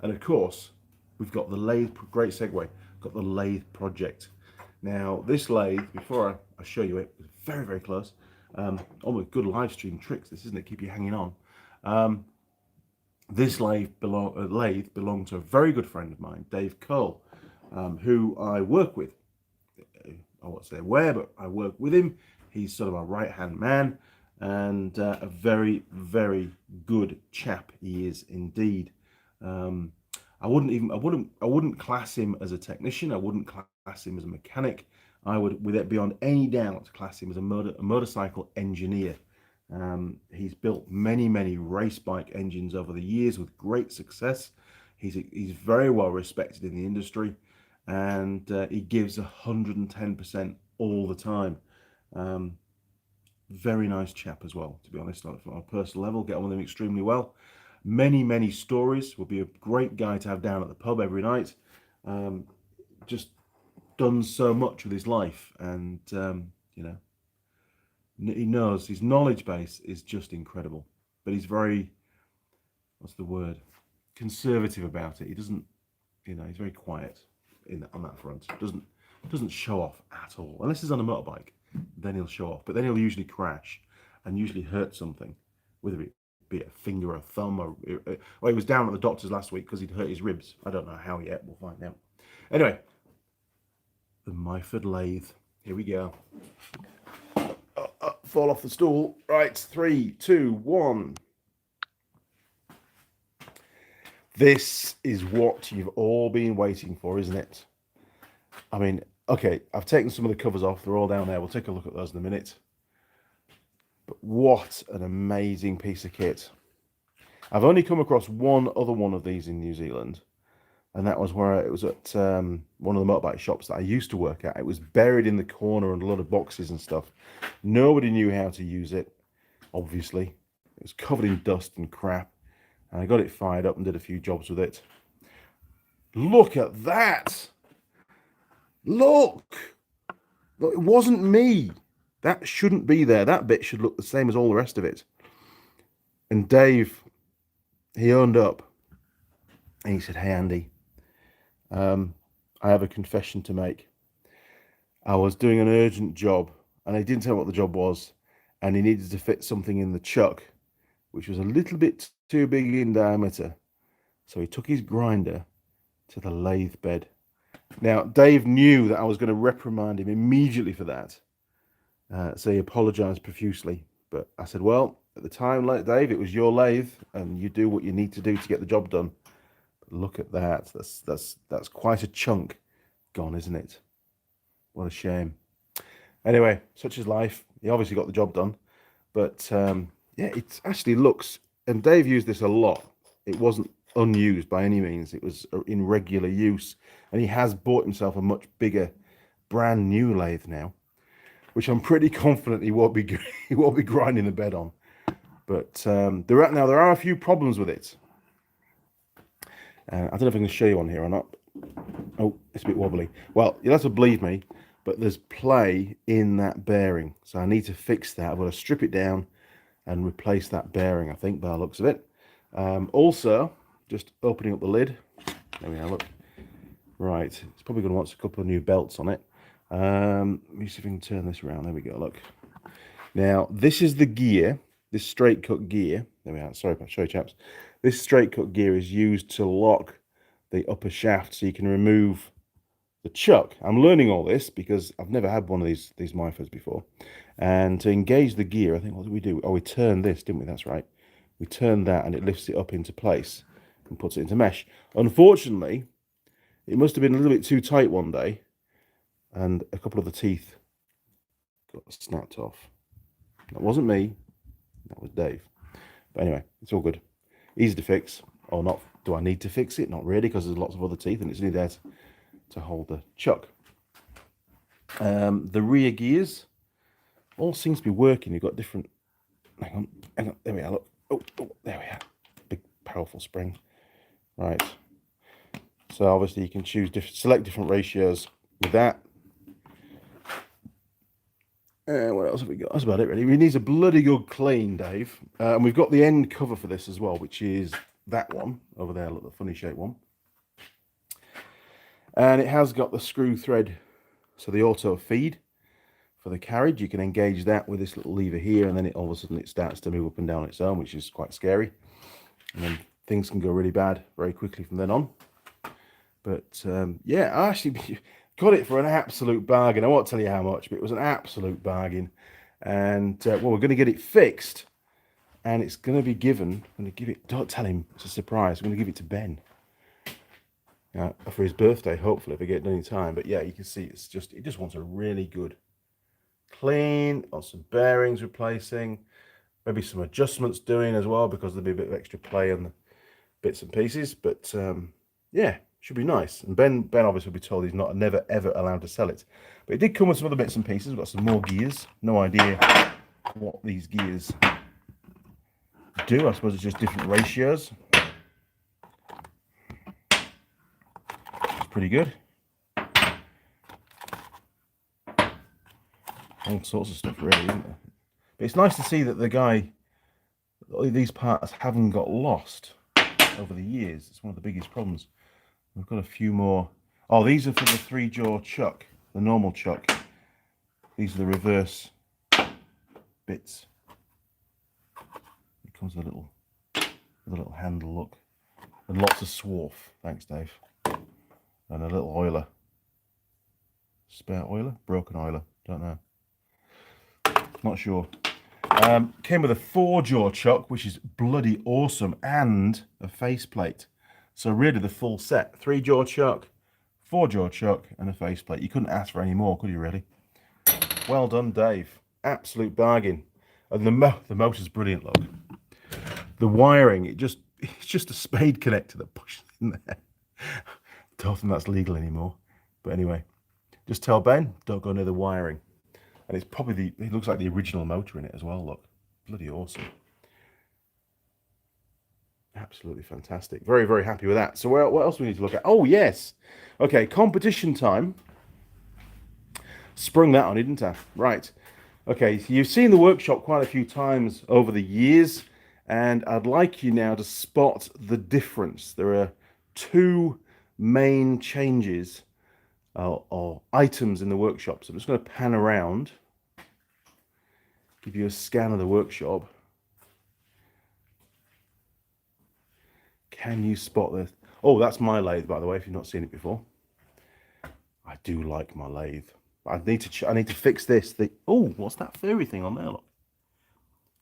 And of course, we've got the lathe. Great segue. Got the lathe project. Now, this lathe, before I show you it, very, very close. Almost good live stream tricks, this, isn't it? Keep you hanging on. This lathe belonged to a very good friend of mine, Dave Cole, who I work with. I won't say where, but I work with him. He's sort of my right-hand man, and a very, very good chap he is indeed. I wouldn't class him as a technician. I wouldn't class him as a mechanic. I would, with it beyond any doubt, class him as a motorcycle engineer. He's built many, many race bike engines over the years with great success. He's very well respected in the industry, and he gives 110% all the time. Very nice chap as well, to be honest, on a personal level. Get on with him extremely well. Many, many stories. Will be a great guy to have down at the pub every night. Just done so much with his life, and he knows his knowledge base is just incredible. But he's very, what's the word, conservative about it. He doesn't, he's very quiet on that front. Doesn't show off at all, unless he's on a motorbike. Then he'll show off, but then he'll usually crash and usually hurt something, whether it be a finger or a thumb, or well, he was down at the doctor's last week because he'd hurt his ribs. I don't know how yet. We'll find out. Anyway, the Myford lathe. Here we go. Fall off the stool. Right, 3, 2, 1. This is what you've all been waiting for, isn't it? I mean, okay, I've taken some of the covers off. They're all down there. We'll take a look at those in a minute. But what an amazing piece of kit. I've only come across one other one of these in New Zealand, and that was where it was at one of the motorbike shops that I used to work at. It was buried in the corner and a lot of boxes and stuff. Nobody knew how to use it, obviously. It was covered in dust and crap, and I got it fired up and did a few jobs with it. Look at that! Look! It wasn't me. That shouldn't be there. That bit should look the same as all the rest of it. And Dave, he owned up. And he said, "Hey, Andy, I have a confession to make. I was doing an urgent job, and he didn't tell me what the job was, and he needed to fit something in the chuck, which was a little bit too big in diameter. So he took his grinder to the lathe bed." Now, Dave knew that I was going to reprimand him immediately for that. So he apologized profusely. But I said, well, at the time, like Dave, it was your lathe, and you do what you need to do to get the job done. But look at that. That's quite a chunk gone, isn't it? What a shame. Anyway, such is life. He obviously got the job done. But yeah, it actually looks, and Dave used this a lot. It wasn't unused by any means. It was in regular use, and he has bought himself a much bigger, brand new lathe now, which I'm pretty confident he won't be he won't be grinding the bed on. But there are a few problems with it. I don't know if I can show you on here or not. Oh, it's a bit wobbly. Well, you'll have to believe me, but there's play in that bearing, so I need to fix that. I've got to strip it down and replace that bearing, I think, by the looks of it. Also, just opening up the lid. There we are, look. Right, it's probably going to want a couple of new belts on it. Let me see if we can turn this around. There we go, look. Now, this is the gear, this straight cut gear. There we are, sorry, I'll show you, chaps. This straight cut gear is used to lock the upper shaft so you can remove the chuck. I'm learning all this because I've never had one of these MIFAs before. And to engage the gear, I think, what did we do? Oh, we turned this, didn't we? That's right. We turned that and it lifts it up into place and puts it into mesh. Unfortunately, it must have been a little bit too tight one day and a couple of the teeth got snapped off. That wasn't me, that was Dave. But anyway, it's all good. Easy to fix, or not. Do I need to fix it? Not really, because there's lots of other teeth and it's only there to hold the chuck. The rear gears all seems to be working. You've got different, hang on, there we are, look. Oh, there we are. Big, powerful spring. Right. So obviously you can choose select different ratios with that. What else have we got? That's about it, really. It needs a bloody good clean, Dave. And we've got the end cover for this as well, which is that one over there. Look, the funny shaped one. And it has got the screw thread, so the auto feed for the carriage. You can engage that with this little lever here, and then all of a sudden it starts to move up and down on its own, which is quite scary. And then things can go really bad very quickly from then on. But yeah, I actually got it for an absolute bargain. I won't tell you how much, but it was an absolute bargain. And well, we're going to get it fixed, and it's going to be given. I'm going to give it. Don't tell him. It's a surprise. I'm going to give it to Ben for his birthday. Hopefully, if I get it done in time. But yeah, you can see it just wants a really good clean. Lots of bearings replacing. Maybe some adjustments doing as well, because there'll be a bit of extra play on the bits and pieces. But yeah. Should be nice. And Ben obviously will be told he's never ever allowed to sell it. But it did come with some other bits and pieces. We've got some more gears. No idea what these gears do. I suppose it's just different ratios. It's pretty good. All sorts of stuff really, isn't there? But it's nice to see that these parts haven't got lost over the years. It's one of the biggest problems. We've got a few more. Oh, these are for the 3-jaw chuck, the normal chuck. These are the reverse bits. It comes with a little handle, look. And lots of swarf. Thanks, Dave. And a little oiler. Spare oiler? Broken oiler. Don't know. Not sure. Came with a 4-jaw chuck, which is bloody awesome, and a faceplate. So really the full set. 3-jaw chuck, 4-jaw chuck, and a faceplate. You couldn't ask for any more, could you really? Well done, Dave. Absolute bargain. And the motor's brilliant, look. The wiring, it's just a spade connector that pushes in there. Don't think that's legal anymore. But anyway, just tell Ben, don't go near the wiring. And it's probably it looks like the original motor in it as well, look. Bloody awesome. Absolutely fantastic. Very, very happy with that. So what else do we need to look at? Oh, yes. Okay, competition time. Sprung that on, didn't I? Right. Okay, so you've seen the workshop quite a few times over the years, and I'd like you now to spot the difference. There are 2 main changes or items in the workshop. So I'm just going to pan around, give you a scan of the workshop. Can you spot this? Oh, that's my lathe, by the way, if you've not seen it before. I do like my lathe. I need to fix this. Oh, what's that furry thing on there? Look.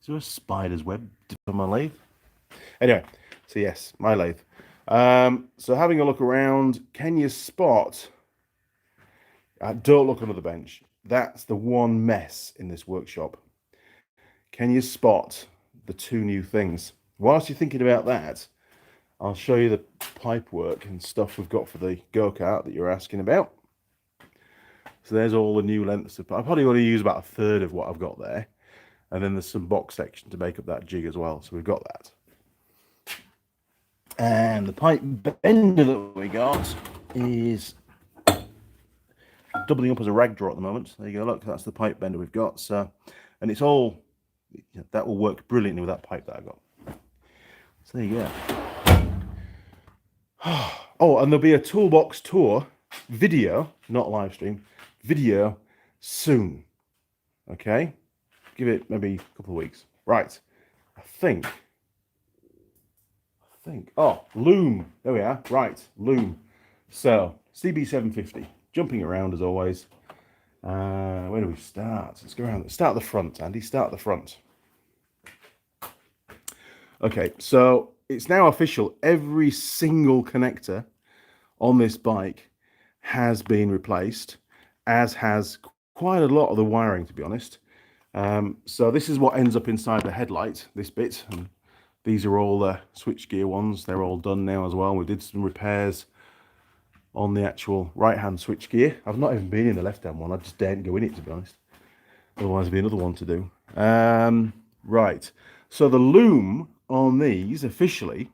Is there a spider's web on my lathe? Anyway, so yes, my lathe. So having a look around, can you spot? Don't look under the bench. That's the one mess in this workshop. Can you spot the two new things. Whilst you're thinking about that, I'll show you the pipe work and stuff we've got for the go-kart that you're asking about. So there's all the new lengths of pipe. I probably want to use about a third of what I've got there. And then there's some box section to make up that jig as well. So we've got that. And the pipe bender that we got is doubling up as a rag drawer at the moment. There you go, look, that's the pipe bender we've got. So, and it's all, that will work brilliantly with that pipe that I got. So there you go. Oh, and there'll be a toolbox tour video, not live stream, video soon. Okay? Give it maybe a couple of weeks. Right. I think, oh, loom. There we are. Right, loom. So, CB750, jumping around as always. Where do we start? Let's go around. Start at the front, Andy. Start at the front. Okay, so it's now official. Every single connector on this bike has been replaced, as has quite a lot of the wiring, to be honest. So this is what ends up inside the headlight, this bit. And these are all the switchgear ones. They're all done now as well. We did some repairs on the actual right-hand switchgear. I've not even been in the left-hand one. I just daren't go in it, to be honest. Otherwise, there'd be another one to do. Right. So the loom on these, officially,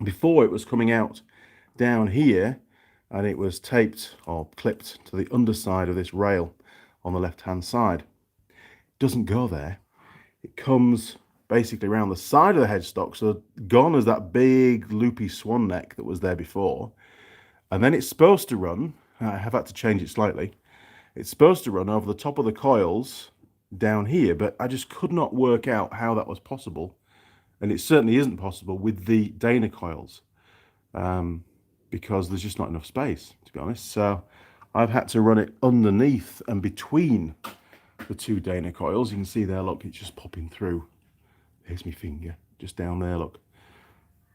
before it was coming out down here, and it was taped or clipped to the underside of this rail on the left-hand side. It doesn't go there. It comes basically around the side of the headstock, so gone is that big loopy swan neck that was there before. And then it's supposed to run, I have had to change it slightly, it's supposed to run over the top of the coils down here, but I just could not work out how that was possible. And it certainly isn't possible with the Dana coils, because there's just not enough space, to be honest. So I've had to run it underneath and between the two Dana coils. You can see there, look, it's just popping through. Here's my finger, just down there, look.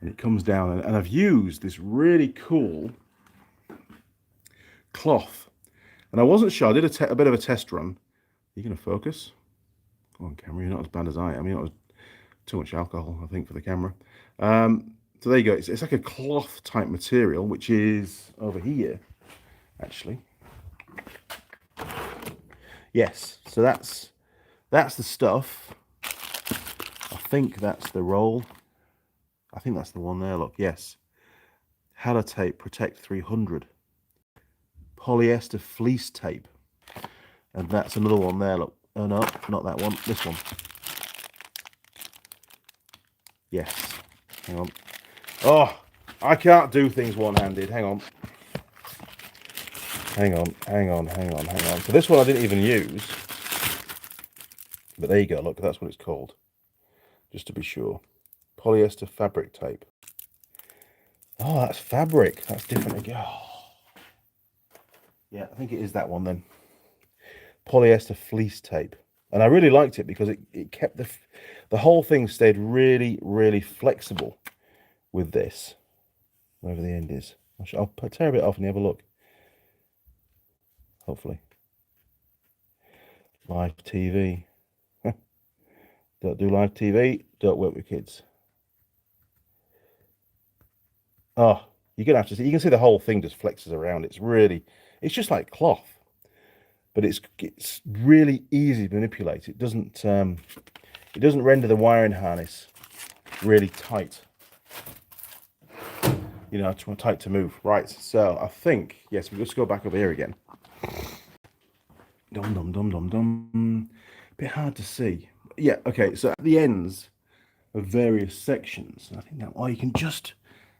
And it comes down, and I've used this really cool cloth. And I wasn't sure, I did a bit of a test run. Are you going to focus? Come on, camera, you're not as bad as I am. You're not too much alcohol, I think, for the camera. So there you go. It's like a cloth type material, which is over here, actually. Yes, so that's the stuff. I think that's the roll. I think that's the one there, look, yes. Hallotape Protect 300. Polyester fleece tape. And that's another one there, look. Oh no, not that one, this one. Yes, hang on. Oh, I can't do things one-handed, hang on. Hang on. So this one I didn't even use. But there you go, look, that's what it's called. Just to be sure. Polyester fabric tape. Oh, that's fabric. That's different again. Oh. Yeah, I think it is that one then. Polyester fleece tape. And I really liked it because it kept the whole thing stayed really, really flexible with this. Wherever the end is. I'll tear a bit off and have a look. Hopefully. Live TV. Don't do live TV. Don't work with kids. Oh, you're going to have to see. You can see the whole thing just flexes around. It's just like cloth. But it's really easy to manipulate. It doesn't render the wiring harness really tight. You know, tight to move. Right, so I think, yes, we'll just go back over here again. Dum. Bit hard to see. Yeah, okay, so at the ends of various sections, I think that, oh, you can just,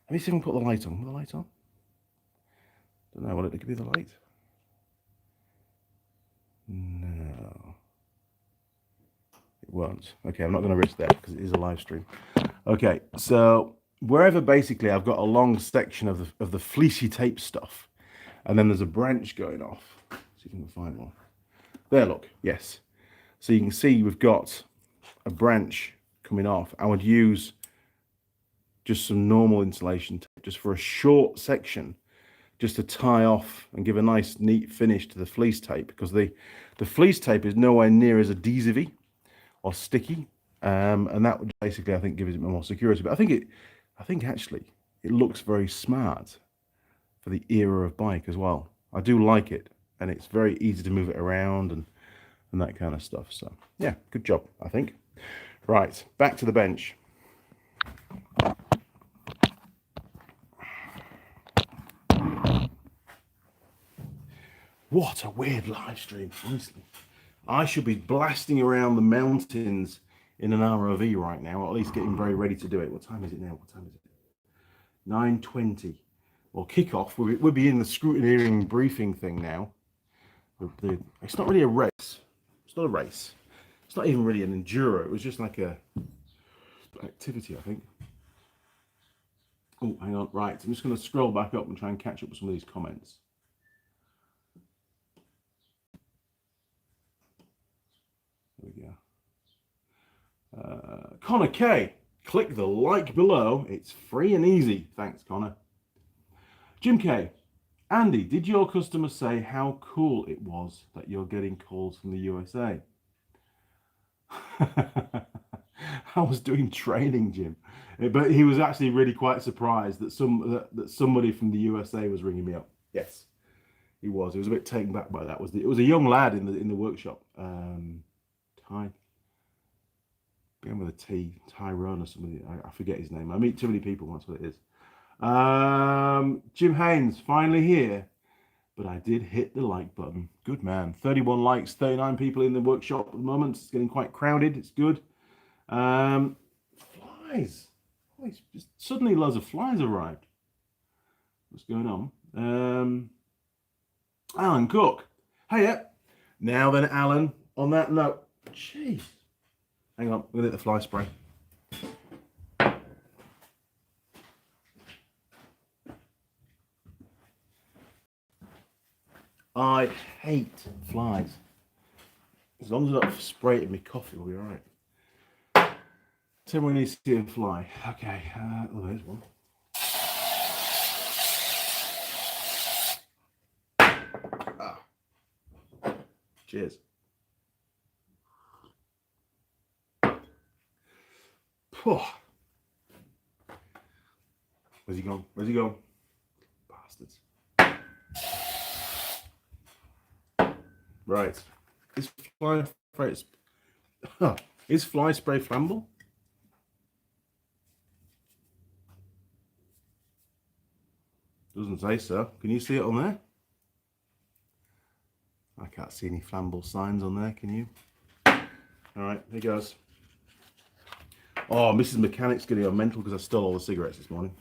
let me see if I can put the light on. Put the light on? Don't know, will it give me the light? No. It won't. Okay, I'm not going to risk that because it is a live stream. Okay, so wherever basically I've got a long section of the fleecy tape stuff, and then there's a branch going off. Let's see if I can find one. There, look, yes. So you can see we've got a branch coming off. I would use just some normal insulation tape just for a short section, just to tie off and give a nice neat finish to the fleece tape, because the fleece tape is nowhere near as adhesive-y or sticky And that would basically, I think, gives it more security. But I think actually it looks very smart for the era of bike as well. I do like it, and it's very easy to move it around and that kind of stuff. So yeah, good job, I think. Right, back to the bench. What a weird live stream, honestly. I should be blasting around the mountains in an RoV right now, or at least getting very ready to do it. What time is it now? What time is it? 9:20. Well, kickoff. We'll be in the scrutineering briefing thing now. It's not really a race. It's not a race. It's not even really an enduro. It was just like a activity, I think. Oh, hang on. Right, I'm just going to scroll back up and try and catch up with some of these comments. There we go. Connor K, click the like below. It's free and easy. Thanks, Connor. Jim K, Andy, did your customer say how cool it was that you're getting calls from the USA? I was doing training, Jim, but he was actually really quite surprised that somebody from the USA was ringing me up. Yes, he was. He was a bit taken back by that. It was a young lad in the workshop. Began with a T, Tyrone or something. I forget his name. I meet too many people. That's what it is. Jim Haynes, finally here. But I did hit the like button. Good man. 31 likes, 39 people in the workshop at the moment. It's getting quite crowded. It's good. Flies. Oh, just suddenly loads of flies arrived. What's going on? Alan Cook. Hiya. Now then, Alan, on that note. Jeez. Hang on. I'm going to hit the fly spray. I hate flies. As long as I don't spray it in my coffee, we'll be all right. Someone needs to see a fly. Okay, oh, there's one. Cheers. Where's he gone? Where's he gone? Bastards. Right. Is fly spray flammable? Doesn't say so. Can you see it on there? I can't see any flammable signs on there, can you? All right, here goes. Oh, Mrs. Mechanic's getting on mental because I stole all the cigarettes this morning.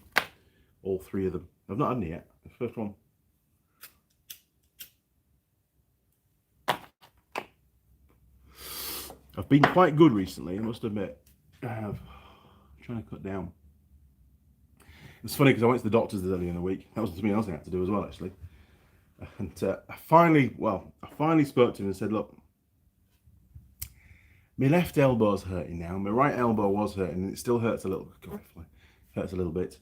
All 3 of them. I've not had any yet. The first one. I've been quite good recently, I must admit. I'm trying to cut down. It's funny because I went to the doctor's earlier in the week. That was something else I had to do as well, actually. And I finally spoke to him and said, look, my left elbow's hurting now. My right elbow was hurting, and it still hurts a little. Hurts a little bit.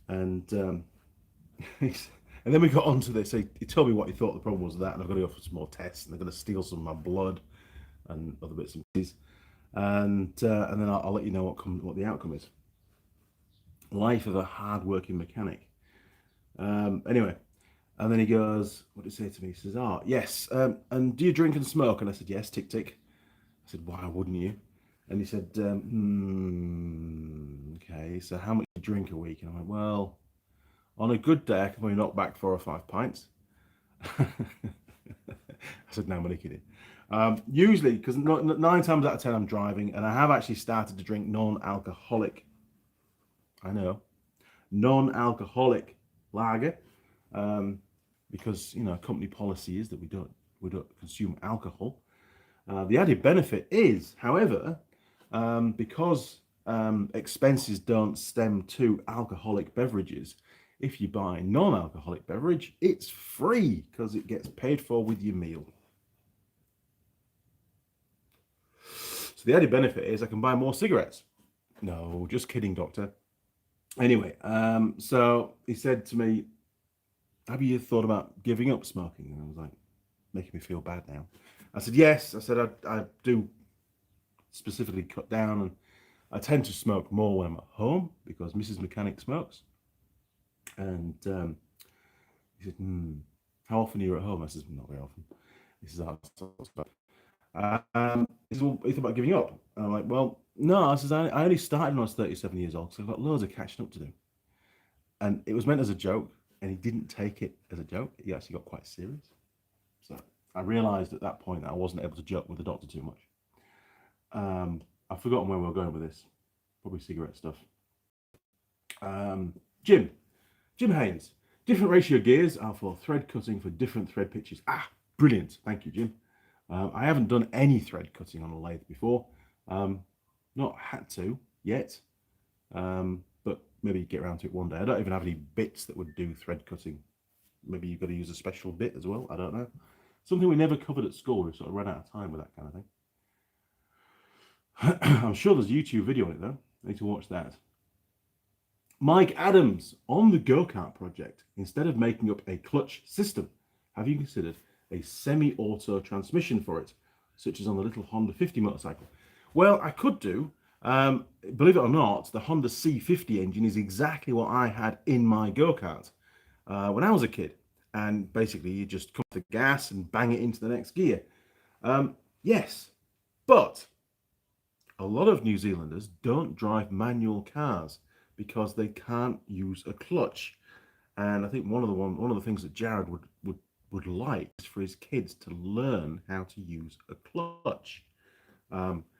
And and then we got onto this. He told me what he thought the problem was with that, and I've got to go for some more tests, and they're going to steal some of my blood and other bits and pieces. And then I'll let you know what the outcome is. Life of a hard-working mechanic. Anyway, and then he goes, what did he say to me? He says, oh, yes, and do you drink and smoke? And I said, yes, tick, tick. I said, why wouldn't you? And he said, okay, so how much do you drink a week? And I went, well, on a good day, I can probably knock back 4 or 5 pints. I said, no, I'm only kidding. Usually, because 9 times out of 10 I'm driving, and I have actually started to drink non-alcoholic, I know, non-alcoholic lager, because, you know, company policy is that we don't consume alcohol. The added benefit is, however, because expenses don't stem to alcoholic beverages, if you buy non-alcoholic beverage, it's free because it gets paid for with your meal. So the added benefit is I can buy more cigarettes. No, just kidding, doctor. Anyway, so he said to me, have you thought about giving up smoking? And I was like, making me feel bad now. I said, yes. I said, I do specifically cut down, and I tend to smoke more when I'm at home because Mrs. Mechanic smokes. And he said, how often are you at home? I said, not very often. He says, he said, well, you thought about giving up? And I'm like, well, no. I says, I only started when I was 37 years old, so I've got loads of catching up to do. And it was meant as a joke, and he didn't take it as a joke. He actually got quite serious. So I realised at that point that I wasn't able to joke with the doctor too much. I've forgotten where we were going with this. Probably cigarette stuff. Jim Haynes. Different ratio gears are for thread cutting for different thread pitches. Brilliant. Thank you, Jim. I haven't done any thread cutting on a lathe before. Not had to yet, but maybe get around to it one day. I don't even have any bits that would do thread cutting. Maybe you've got to use a special bit as well. I don't know. Something we never covered at school. We sort of ran out of time with that kind of thing. I'm sure there's a YouTube video on it though. I need to watch that. Mike Adams, on the Go-kart project, instead of making up a clutch system, have you considered a semi-auto transmission for it, such as on the little Honda 50 motorcycle? Well, I could do. Believe it or not, the Honda C50 engine is exactly what I had in my go-kart when I was a kid. And basically, you just cut the gas and bang it into the next gear. Yes, but a lot of New Zealanders don't drive manual cars because they can't use a clutch. And I think one of the things that Jared would like is for his kids to learn how to use a clutch,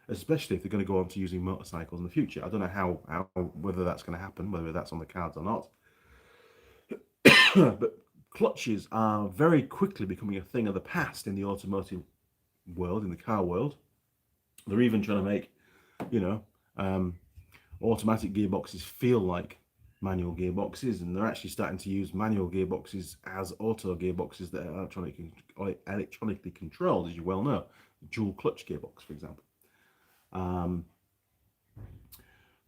especially if they're going to go on to using motorcycles in the future. I don't know how whether that's going to happen, whether that's on the cards or not. But clutches are very quickly becoming a thing of the past in the automotive world, in the car world. They're even trying to make, automatic gearboxes feel like manual gearboxes, and they're actually starting to use manual gearboxes as auto gearboxes that are electronically controlled, as you well know. Dual clutch gearbox, for example.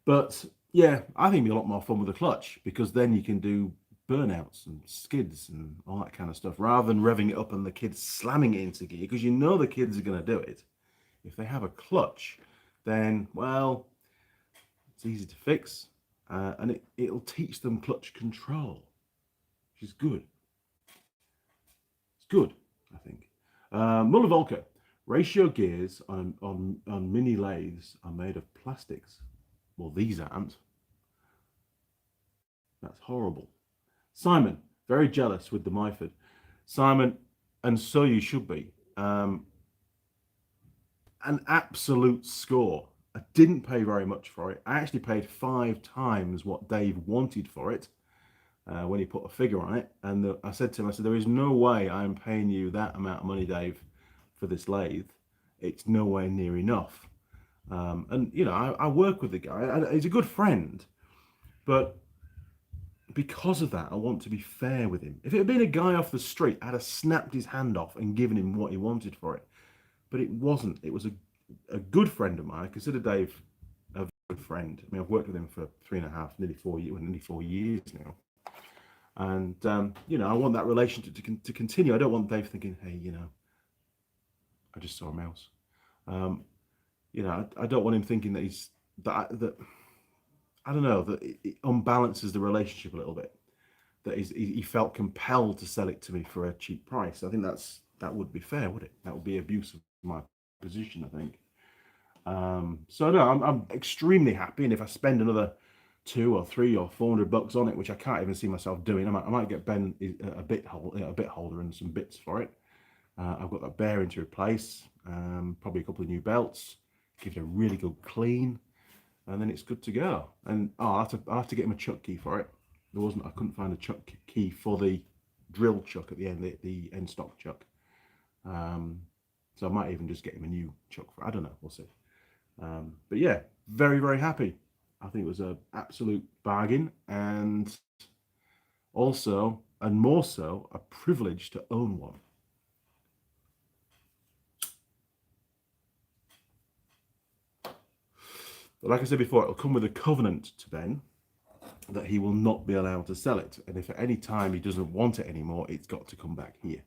But yeah, I think it'd be a lot more fun with a clutch, because then you can do burnouts and skids and all that kind of stuff, rather than revving it up and the kids slamming it into gear, because you know the kids are going to do it. If they have a clutch, then, well, it's easy to fix, and it'll teach them clutch control, which is good. It's good, I think. Muller Volker, ratio gears on mini lathes are made of plastics. Well, these aren't. That's horrible. Simon, very jealous with the Myford. Simon, and so you should be. An absolute score. I didn't pay very much for it. I actually paid 5 times what Dave wanted for it when he put a figure on it. And I said to him, there is no way I'm paying you that amount of money, Dave, for this lathe. It's nowhere near enough. And, I work with the guy. He's a good friend. But because of that, I want to be fair with him. If it had been a guy off the street, I'd have snapped his hand off and given him what he wanted for it. But it wasn't. It was a good friend of mine. I consider Dave a good friend. I mean, I've worked with him for 3.5, nearly 4 years now. And, I want that relationship to continue. I don't want Dave thinking, hey, I just saw a mouse. I don't want him thinking that I don't know, that it unbalances the relationship a little bit. That he felt compelled to sell it to me for a cheap price. I think that would be fair, would it? That would be abuse of my position, I think. So no, I'm extremely happy, and if I spend another $200 or $300 or $400 on it, which I can't even see myself doing, I might get Ben a bit holder and some bits for it. I've got that bearing to replace, probably a couple of new belts, give it a really good clean, and then it's good to go. And I'll have to get him a chuck key for it. I couldn't find a chuck key for the drill chuck at the end, the end stock chuck. So I might even just get him a new chuck for it. I don't know, we'll see. But yeah, very, very happy. I think it was an absolute bargain, and also, and more so, a privilege to own one. But like I said before, it'll come with a covenant to Ben that he will not be allowed to sell it. And if at any time he doesn't want it anymore, it's got to come back here.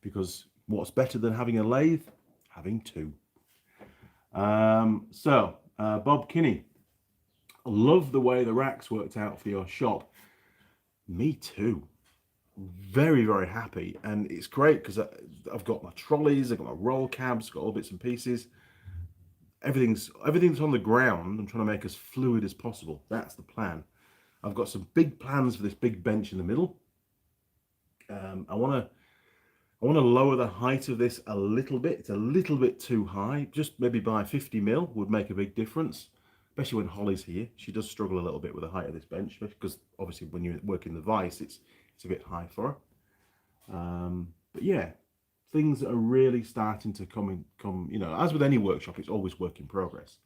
Because what's better than having a lathe? Having two. Bob Kinney, love the way the racks worked out for your shop. Me too. Very, very happy. And it's great because I've got my trolleys, I've got my roll cabs, got all bits and pieces. Everything's on the ground. I'm trying to make as fluid as possible. That's the plan. I've got some big plans for this big bench in the middle. I want to lower the height of this a little bit. It's a little bit too high. Just maybe by 50 mil would make a big difference, especially when Holly's here. She does struggle a little bit with the height of this bench because obviously when you're working the vise, it's a bit high for her. But yeah, things that are really starting to come, you know, as with any workshop, it's always work in progress.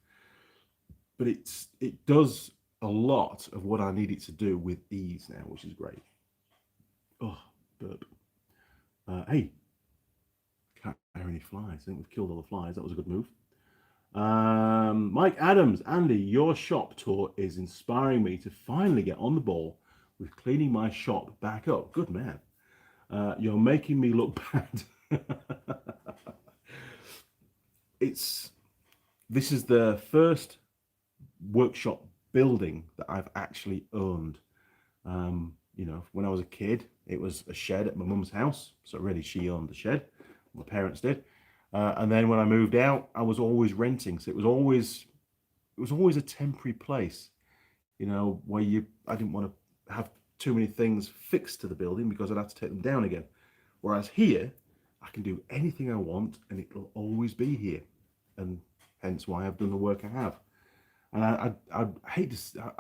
But it does a lot of what I need it to do with ease now, which is great. Oh, burp. Hey, can't hear any flies. I think we've killed all the flies. That was a good move. Mike Adams, Andy, your shop tour is inspiring me to finally get on the ball with cleaning my shop back up. Good man. You're making me look bad. This is the first workshop building that I've actually owned. You know, when I was a kid, it was a shed at my mum's house. So really she owned the shed. My parents did. And then when I moved out, I was always renting. So it was always a temporary place, you know, where I didn't want to have too many things fixed to the building because I'd have to take them down again. Whereas here, I can do anything I want and it'll always be here. And hence why I've done the work I have. And I hate to,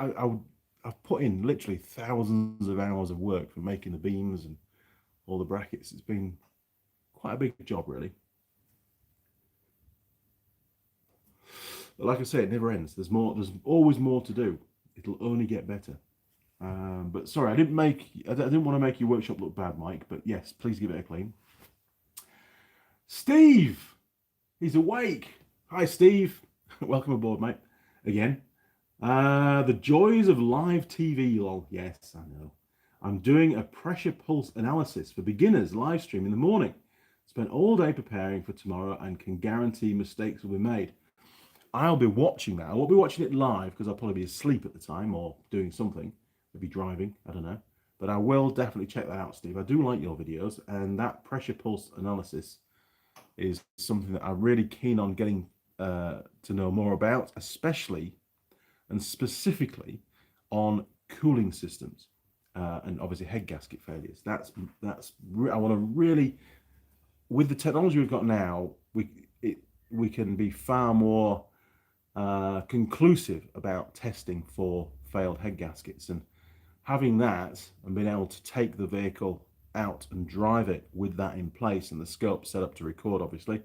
I've put in literally thousands of hours of work for making the beams and all the brackets. It's been quite a big job, really. But like I say, it never ends. There's always more to do. It'll only get better. But sorry, I didn't want to make your workshop look bad, Mike. But yes, please give it a clean. Steve, he's awake. Hi, Steve. Welcome aboard, mate. Again. The joys of live TV, lol. Yes, I know. I'm doing a pressure pulse analysis for beginners live stream in the morning. Spent all day preparing for tomorrow and can guarantee mistakes will be made. I'll be watching that. I won't be watching it live because I'll probably be asleep at the time or doing something. Maybe driving, I don't know. But I will definitely check that out, Steve. I do like your videos, and that pressure pulse analysis is something that I'm really keen on getting to know more about, especially and specifically on cooling systems and obviously head gasket failures. I want to really, with the technology we've got now, we can be far more conclusive about testing for failed head gaskets, and having that and being able to take the vehicle out and drive it with that in place and the scope set up to record, obviously,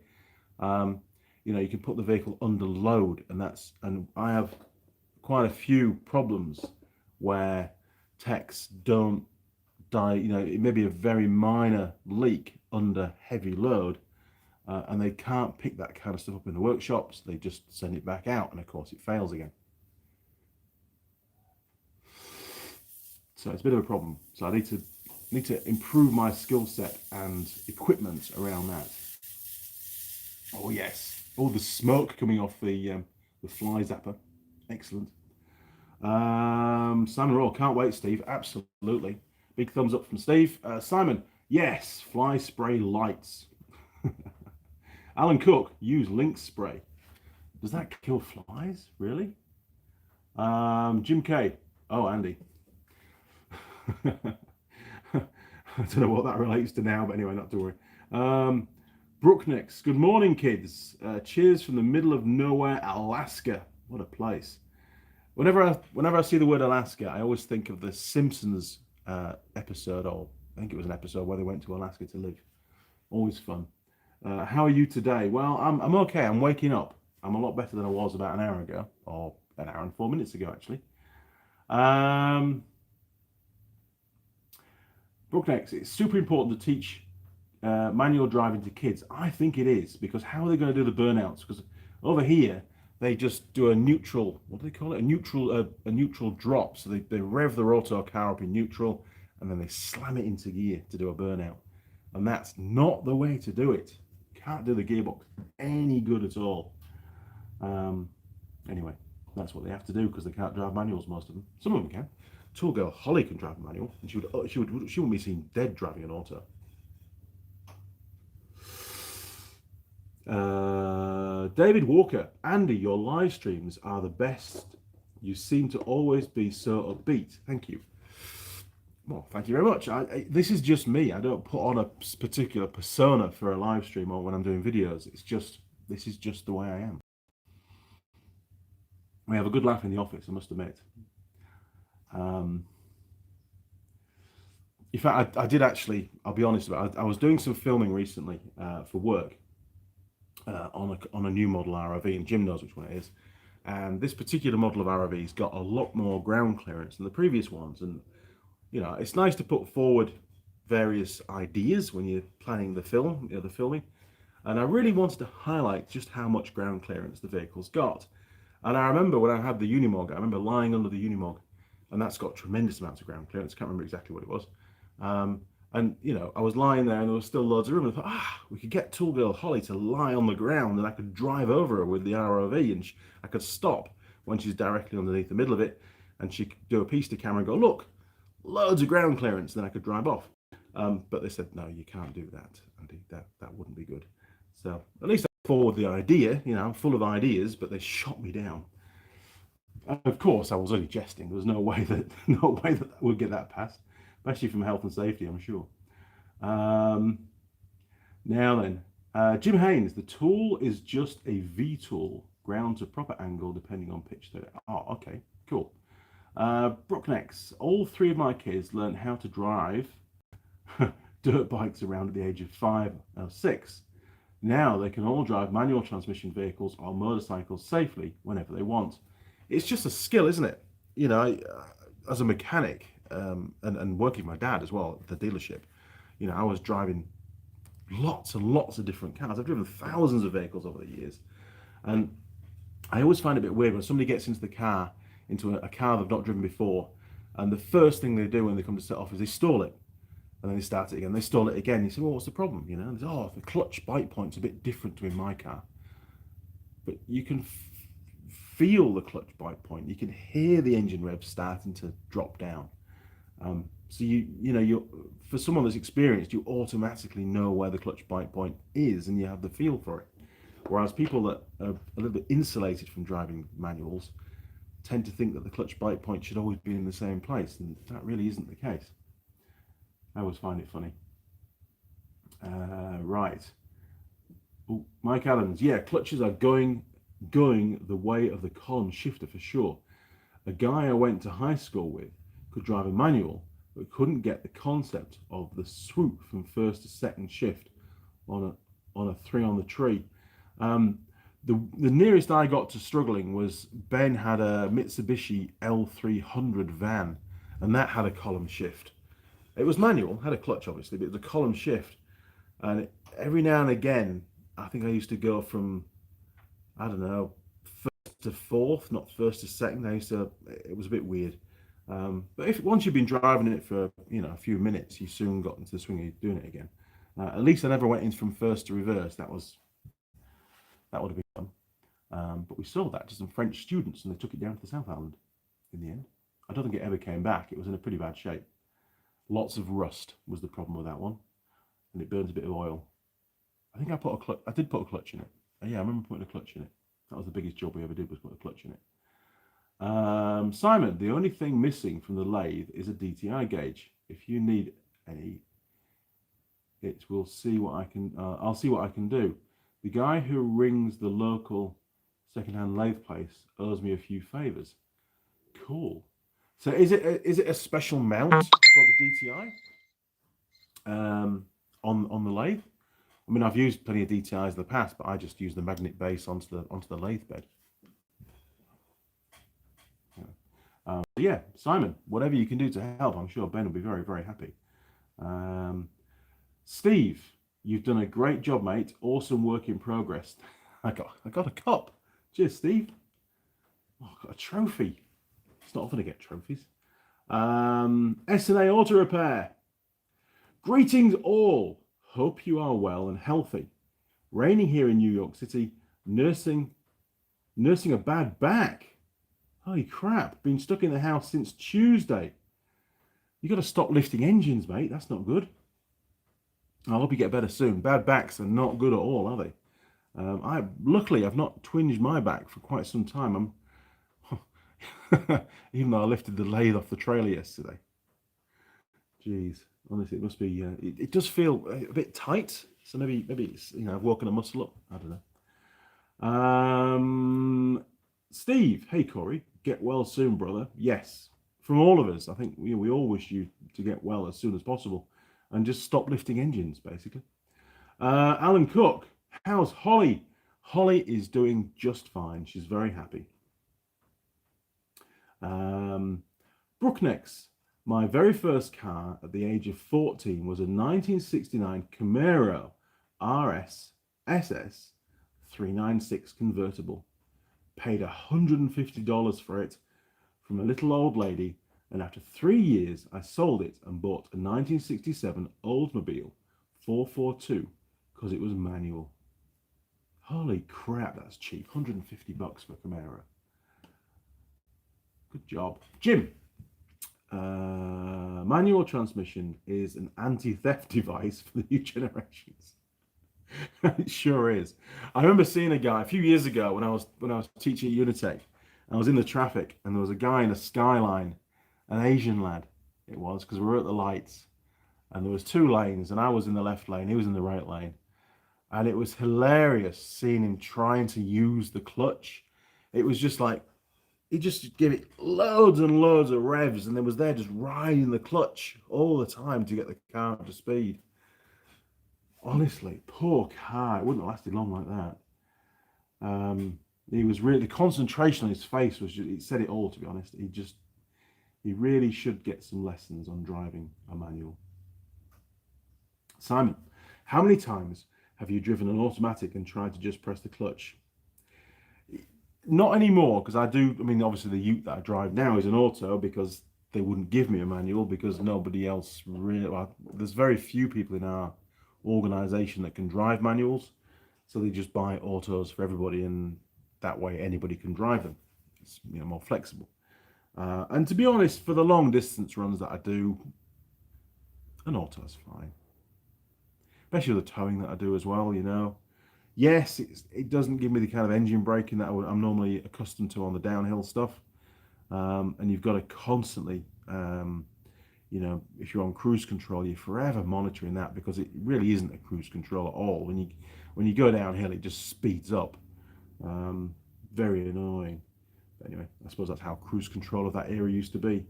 you know, you can put the vehicle under load, and I have quite a few problems where techs don't die. You know, it may be a very minor leak under heavy load, and they can't pick that kind of stuff up in the workshops. They just send it back out, and of course it fails again. So it's a bit of a problem. So I need to improve my skill set and equipment around that. Oh yes. Oh, the smoke coming off the fly zapper. Excellent. Simon Roll, can't wait, Steve. Absolutely. Big thumbs up from Steve. Simon, yes, fly spray lights. Alan Cook, use lynx spray. Does that kill flies? Really? Jim K. Oh, Andy. I don't know what that relates to now, but anyway, not to worry. Brooknex, good morning, kids. Cheers from the middle of nowhere, Alaska. What a place. Whenever I see the word Alaska, I always think of the Simpsons episode, or I think it was an episode where they went to Alaska to live. Always fun. How are you today? Well, I'm okay. I'm waking up. I'm a lot better than I was about an hour ago, or an hour and 4 minutes ago, actually. Brooknex, it's super important to teach manual driving to kids. I think it is, because how are they going to do the burnouts? Because over here, they just do a neutral, what do they call it? A neutral drop. So they rev their auto car up in neutral, and then they slam it into gear to do a burnout. And that's not the way to do it. You can't do the gearbox any good at all. Anyway, that's what they have to do because they can't drive manuals, most of them. Some of them can. Tool girl Holly can drive a manual, and she wouldn't be seen dead driving an auto. David Walker, Andy, your live streams are the best. You seem to always be so upbeat. Thank you. Well, thank you very much. This is just me. I don't put on a particular persona for a live stream or when I'm doing videos. This is just the way I am. We have a good laugh in the office, I must admit. In fact, I did actually, I'll be honest about it, I was doing some filming recently for work on a new model RoV, and Jim knows which one it is. And this particular model of RoV's got a lot more ground clearance than the previous ones. And you know, it's nice to put forward various ideas when you're planning the film, the filming. And I really wanted to highlight just how much ground clearance the vehicle's got. And I remember when I had the Unimog, I remember lying under the Unimog, and that's got tremendous amounts of ground clearance. I can't remember exactly what it was. And you know, I was lying there and there was still loads of room. And I thought, we could get Tool Girl Holly to lie on the ground and I could drive over her with the RoV, and I could stop when she's directly underneath the middle of it, and she could do a piece to camera and go, look, loads of ground clearance, then I could drive off. But they said, no, you can't do that, Andy. That wouldn't be good. So at least I forward the idea, you know, I'm full of ideas, but they shot me down. And of course, I was only jesting. There was no way that I would get that passed, especially from health and safety, I'm sure. Now then, Jim Haynes, the tool is just a V-tool, ground to proper angle depending on pitch. Oh, okay, cool. Brooknex, all three of my kids learned how to drive dirt bikes around at the age of 5 or 6. Now they can all drive manual transmission vehicles or motorcycles safely whenever they want. It's just a skill, isn't it? You know, as a mechanic and working with my dad as well at the dealership, you know, I was driving lots and lots of different cars. I've driven thousands of vehicles over the years. And I always find it a bit weird when somebody gets into a car they've not driven before, and the first thing they do when they come to set off is they stall it. And then they start it again, they stall it again. You say, well, what's the problem? You know, oh, the clutch bite point's a bit different to in my car. But you can feel the clutch bite point. You can hear the engine revs starting to drop down. So you know, for someone that's experienced, you automatically know where the clutch bite point is, and you have the feel for it. Whereas people that are a little bit insulated from driving manuals tend to think that the clutch bite point should always be in the same place, and that really isn't the case. I always find it funny. Right. Ooh, Mike Adams, yeah, clutches are going the way of the column shifter for sure. A guy I went to high school with could drive a manual, but couldn't get the concept of the swoop from first to second shift on a 3 on the tree. The nearest I got to struggling was Ben had a Mitsubishi L300 van, and that had a column shift. It was manual, had a clutch obviously, but it was a column shift. And every now and again, I think I used to go from, I don't know, first to fourth, not first to second. It was a bit weird. But once you've been driving it for, you know, a few minutes, you soon got into the swing of doing it again. At least I never went in from first to reverse. That would have been fun. But we sold that to some French students, and they took it down to the South Island in the end. I don't think it ever came back. It was in a pretty bad shape. Lots of rust was the problem with that one, and it burns a bit of oil. I think I did put a clutch in it. Yeah, I remember putting a clutch in it. That was the biggest job we ever did, was put a clutch in it. Simon, the only thing missing from the lathe is a DTI gauge. If you need any, I'll see what I can do. The guy who rings the local second-hand lathe place owes me a few favors. Cool. So is it a special mount for the DTI on the lathe? I mean, I've used plenty of DTIs in the past, but I just use the magnet base onto the lathe bed. Yeah, Simon, whatever you can do to help, I'm sure Ben will be very, very happy. Steve, you've done a great job, mate. Awesome work in progress. I got a cup. Cheers, Steve. Oh, I got a trophy. It's not often to get trophies. S&A Auto Repair. Greetings all. Hope you are well and healthy. Raining here in New York City. Nursing Nursing a bad back. Holy crap. Been stuck in the house since Tuesday. You got to stop lifting engines, mate. That's not good. I hope you get better soon. Bad backs are not good at all, are they? Luckily, I've not twinged my back for quite some time. Even though I lifted the lathe off the trailer yesterday. Jeez, honestly, it must be. It does feel a bit tight. So maybe it's, I've woken a muscle up. I don't know. Steve, hey Corey, get well soon, brother. Yes, from all of us. I think we all wish you to get well as soon as possible, and just stop lifting engines, basically. Alan Cook, how's Holly? Holly is doing just fine. She's very happy. Brooknex, my very first car at the age of 14 was a 1969 Camaro RS SS 396 convertible. Paid $150 for it from a little old lady, and after 3 years I sold it and bought a 1967 Oldsmobile 442 because it was manual. Holy crap, that's cheap. $150 for a Camaro. Good job. Jim, manual transmission is an anti-theft device for the new generations. It sure is. I remember seeing a guy a few years ago when I was teaching at Unitec. I was in the traffic and there was a guy in a Skyline, an Asian lad it was, because we were at the lights, and there was 2 lanes and I was in the left lane, he was in the right lane, and it was hilarious seeing him trying to use the clutch. It was just like he just gave it loads and loads of revs, and then was there just riding the clutch all the time to get the car up to speed. Honestly, poor car. It wouldn't have lasted long like that. He was really, the concentration on his face was just, it said it all, to be honest. He really should get some lessons on driving a manual. Simon, how many times have you driven an automatic and tried to just press the clutch? Not anymore, because obviously the Ute that I drive now is an auto because they wouldn't give me a manual because nobody else really, there's very few people in our organization that can drive manuals, so they just buy autos for everybody, and that way anybody can drive them. It's more flexible. And to be honest, for the long distance runs that I do, an auto's fine. Especially the towing that I do as well, Yes, it doesn't give me the kind of engine braking that I'm normally accustomed to on the downhill stuff. And you've got to constantly, if you're on cruise control, you're forever monitoring that, because it really isn't a cruise control at all. When you go downhill, it just speeds up. Very annoying. But anyway, I suppose that's how cruise control of that era used to be.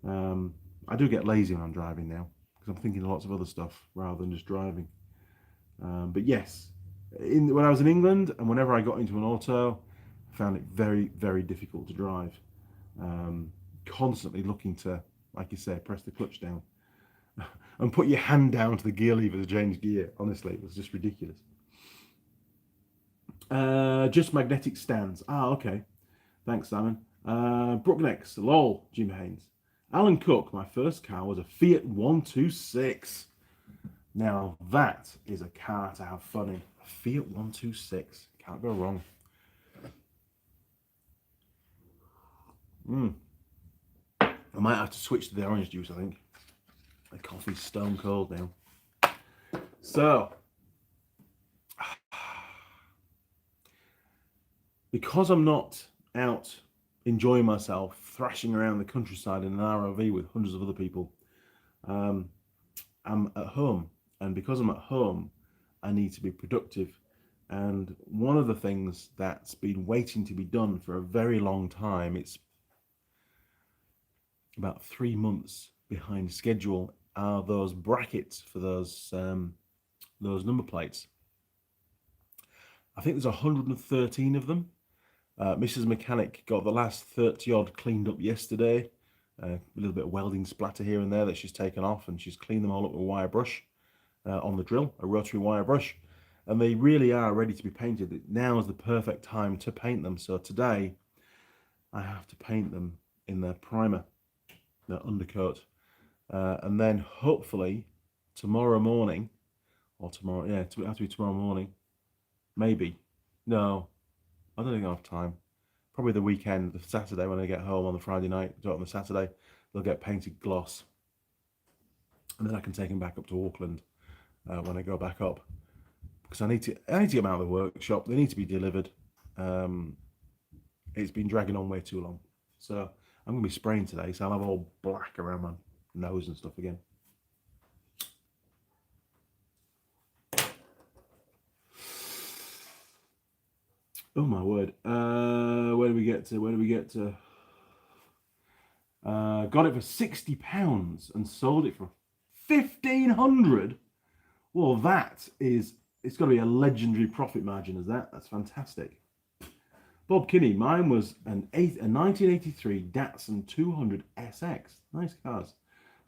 I do get lazy when I'm driving now, because I'm thinking of lots of other stuff rather than just driving. But yes, when I was in England and whenever I got into an auto, I found it very, very difficult to drive. Constantly looking to, like you say, press the clutch down and put your hand down to the gear lever to change gear. Honestly, it was just ridiculous. Just magnetic stands. Okay. Thanks, Simon. Brooknex, lol, Jim Haynes. Alan Cook, my first car was a Fiat 126. Now that is a car to have fun in. A Fiat 126. Can't go wrong. I might have to switch to the orange juice, I think. The coffee's stone cold now. So, because I'm not out enjoying myself, thrashing around the countryside in an RoV with hundreds of other people, I'm at home. And because I'm at home, I need to be productive. And one of the things that's been waiting to be done for a very long time, it's about 3 months behind schedule, are those brackets for those number plates. I think there's 113 of them. Mrs. Mechanic got the last 30 odd cleaned up yesterday. A little bit of welding splatter here and there that she's taken off, and she's cleaned them all up with a wire brush on the drill, a rotary wire brush. And they really are ready to be painted. Now is the perfect time to paint them. So today I have to paint them in their primer, their undercoat. And then hopefully tomorrow morning, or tomorrow, yeah, it has to be tomorrow morning. Maybe. No, I don't think I have time. Probably the weekend, the Saturday when I get home on the Friday night, do it on the Saturday, they'll get painted gloss. And then I can take them back up to Auckland when I go back up. Because I need to get them out of the workshop. They need to be delivered. It's been dragging on way too long. So I'm going to be spraying today, so I'll have all black around my nose and stuff again. Oh my word. Where do we get to? Got it for £60 and sold it for 1,500. Well, it's got to be a legendary profit margin as that. That's fantastic. Bob Kinney, mine was a 1983 Datsun 200 SX. Nice cars.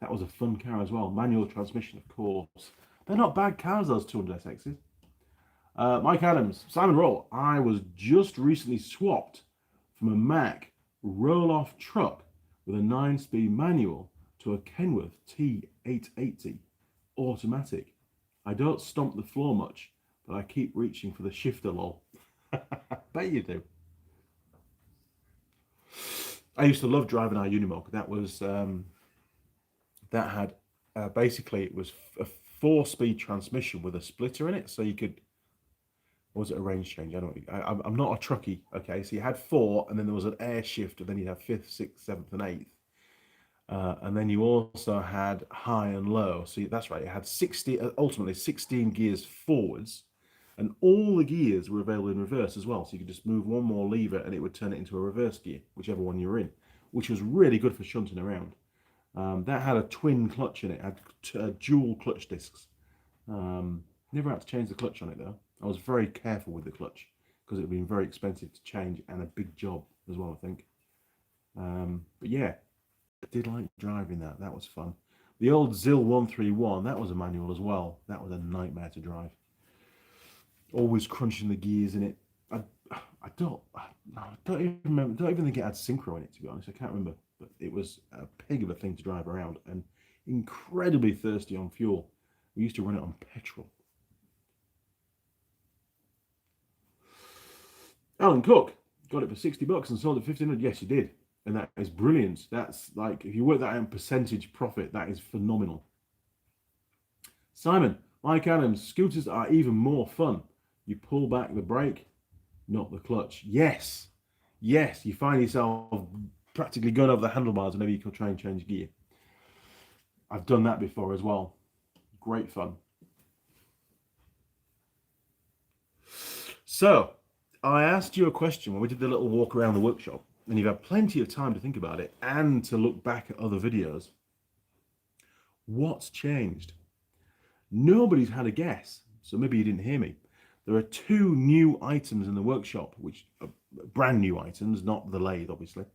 That was a fun car as well. Manual transmission, of course. They're not bad cars, those 200 SXs. Mike Adams, Simon Roll, I was just recently swapped from a Mack roll-off truck with a 9-speed manual to a Kenworth T880 automatic. I don't stomp the floor much, but I keep reaching for the shifter, lol. Bet you do. I used to love driving our Unimog. That was that had basically it was a 4-speed transmission with a splitter in it, so you could. Or was it a range change? I don't. I'm not a truckie. Okay, so you had 4, and then there was an air shift, and then you had 5th, 6th, 7th, and 8th. And then you also had high and low. So that's right. It had ultimately 16 gears forwards, and all the gears were available in reverse as well. So you could just move one more lever, and it would turn it into a reverse gear, whichever one you're in, which was really good for shunting around. That had a twin clutch in it. Had dual clutch discs. Never had to change the clutch on it though. I was very careful with the clutch because it would been very expensive to change and a big job as well, I think. But yeah, I did like driving that. That was fun. The old ZIL 131, that was a manual as well. That was a nightmare to drive. Always crunching the gears in it. I don't even remember. Don't even think it had synchro in it, to be honest. I can't remember. But it was a pig of a thing to drive around and incredibly thirsty on fuel. We used to run it on petrol. Alan Cook got it for $60 and sold it for $1,500. Yes, you did. And that is brilliant. That's like, if you work that out in percentage profit, that is phenomenal. Simon, Mike Adams, scooters are even more fun. You pull back the brake, not the clutch. Yes. Yes, you find yourself practically going over the handlebars whenever you can try and change gear. I've done that before as well. Great fun. So, I asked you a question when we did the little walk around the workshop, and you've had plenty of time to think about it and to look back at other videos. What's changed? Nobody's had a guess, so maybe you didn't hear me. There are 2 new items in the workshop, which are brand new items, not the lathe, obviously,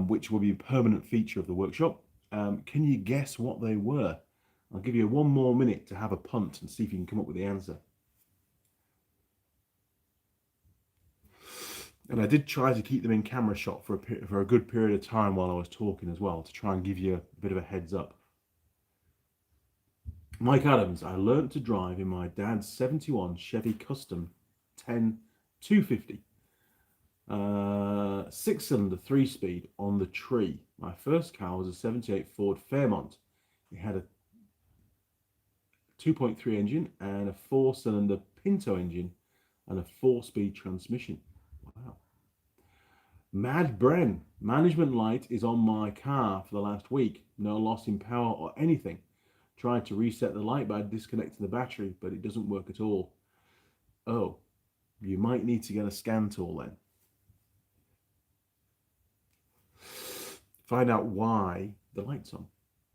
which will be a permanent feature of the workshop. Can you guess what they were? I'll give you 1 more minute to have a punt and see if you can come up with the answer. And I did try to keep them in camera shot for a good period of time while I was talking as well, to try and give you a bit of a heads up. Mike Adams, I learnt to drive in my dad's 71 Chevy Custom 10 250. 6-cylinder 3-speed on the tree. My first car was a 78 Ford Fairmont. It had a 2.3 engine and a 4-cylinder Pinto engine and a 4-speed transmission. Wow. Mad Bren, management light is on my car for the last week. No loss in power or anything. Tried to reset the light by disconnecting the battery, but it doesn't work at all. Oh, you might need to get a scan tool then. Find out why the light's on.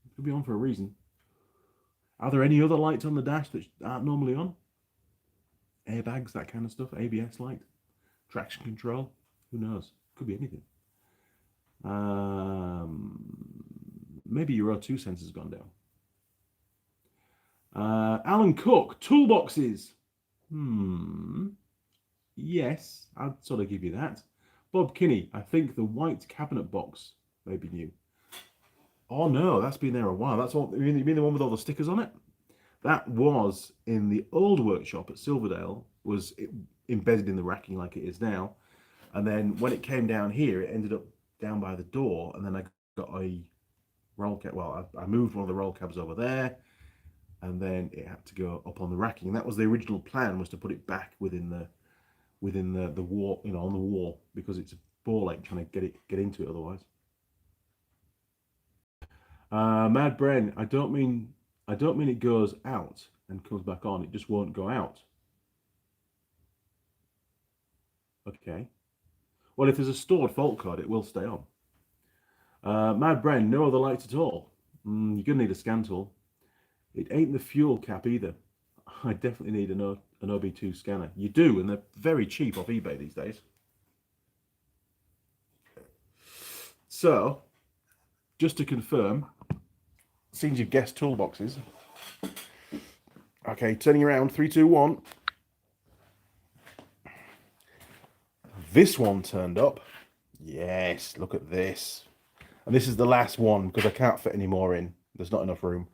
It could be on for a reason. Are there any other lights on the dash that aren't normally on? Airbags, that kind of stuff, ABS light, traction control, who knows? Could be anything. Maybe your O2 sensor's gone down. Alan Cook, toolboxes. Yes, I'd sort of give you that. Bob Kinney, I think the white cabinet box may be new. Oh no, that's been there a while. That's all. You mean the one with all the stickers on it? That was in the old workshop at Silverdale. Was embedded in the racking like it is now. And then when it came down here, it ended up down by the door, and then I got a roll cab. Well, I moved one of the roll cabs over there, and then it had to go up on the racking. And that was the original plan, was to put it back within the wall, you know, on the wall, because it's a ball ache trying to get into it otherwise. Mad Bren, I don't mean it goes out and comes back on. It just won't go out. Okay. Well, if there's a stored fault code, it will stay on. Mad Bren, no other lights at all. You're gonna need a scan tool. It ain't the fuel cap either. I definitely need an OB2 scanner. You do, and they're very cheap off eBay these days. So, just to confirm, seems you've guessed toolboxes. Okay, turning around, 3, 2, 1. This one turned up. Yes, look at this. And this is the last one because I can't fit any more in. There's not enough room.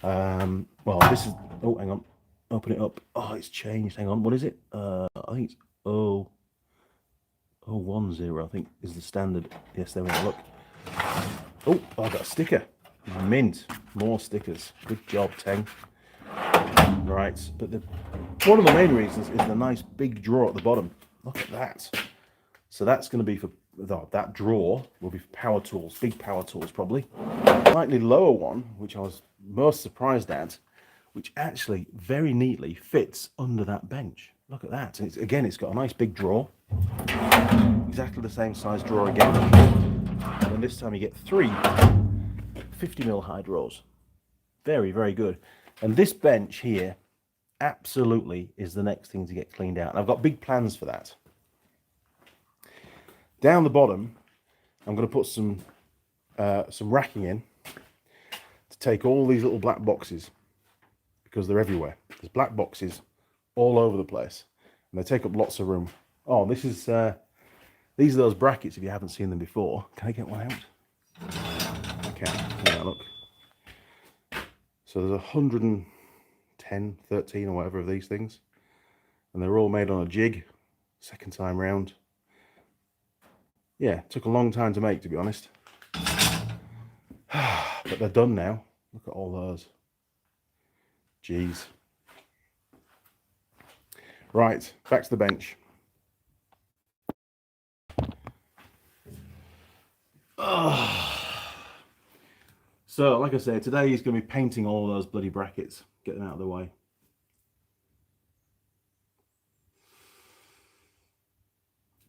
Well, this is, oh, hang on. Open it up. Oh, it's changed. Hang on. What is it? I think it's 010, I think is the standard. Yes, there we go. Look. Oh, I got a sticker. Mint. More stickers. Good job, Teng. Right. But one of the main reasons is the nice big drawer at the bottom. Look at that. So that's going to be for, that drawer will be for power tools, big power tools probably. Slightly lower one, which I was most surprised at, which actually very neatly fits under that bench. Look at that. And it's got a nice big drawer. Exactly the same size drawer again. And this time you get 3 50mm high drawers. Very, very good. And this bench here absolutely is the next thing to get cleaned out. And I've got big plans for that. Down the bottom, I'm going to put some racking in to take all these little black boxes, because they're everywhere. There's black boxes all over the place, and they take up lots of room. Oh, this is these are those brackets if you haven't seen them before. Can I get one out? Okay, yeah, look. So there's 110, 13 or whatever of these things, and they're all made on a jig. Second time round. Yeah, took a long time to make, to be honest. But they're done now. Look at all those. Jeez. Right, back to the bench. So, like I said, today he's going to be painting all those bloody brackets. Get them out of the way.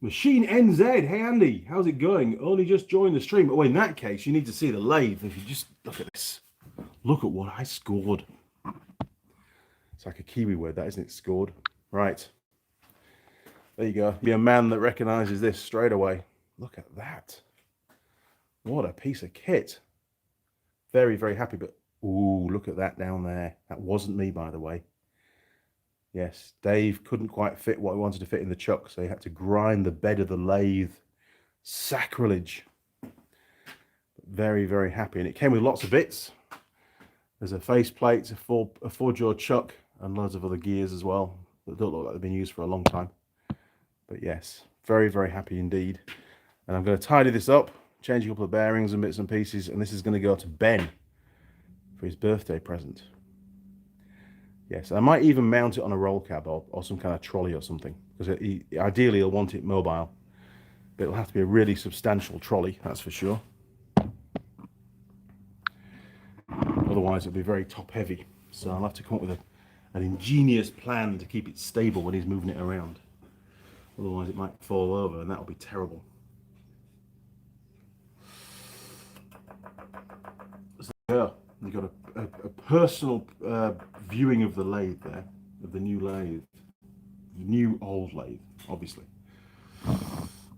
Machine NZ, hey Andy, how's it going? Only just joined the stream. Oh, in that case, you need to see the lathe. If you just look at this, look at what I scored. It's like a Kiwi word, that isn't it? Scored. Right. There you go. Be a man that recognizes this straight away. Look at that. What a piece of kit. Very, very happy. But, ooh, look at that down there. That wasn't me, by the way. Yes, Dave couldn't quite fit what he wanted to fit in the chuck, so he had to grind the bed of the lathe. Sacrilege. Very, very happy. And it came with lots of bits. There's a faceplate, a four-jaw chuck, and loads of other gears as well that don't look like they've been used for a long time. But yes, very, very happy indeed. And I'm going to tidy this up, change a couple of bearings and bits and pieces, and this is going to go to Ben for his birthday present. Yes, I might even mount it on a roll cab or some kind of trolley or something, because ideally he'll want it mobile, but it'll have to be a really substantial trolley, that's for sure. Otherwise it'll be very top heavy, so I'll have to come up with an ingenious plan to keep it stable when he's moving it around. Otherwise it might fall over, and that'll be terrible. So yeah, you've got a personal viewing of the lathe there, of the new lathe, the new old lathe, obviously.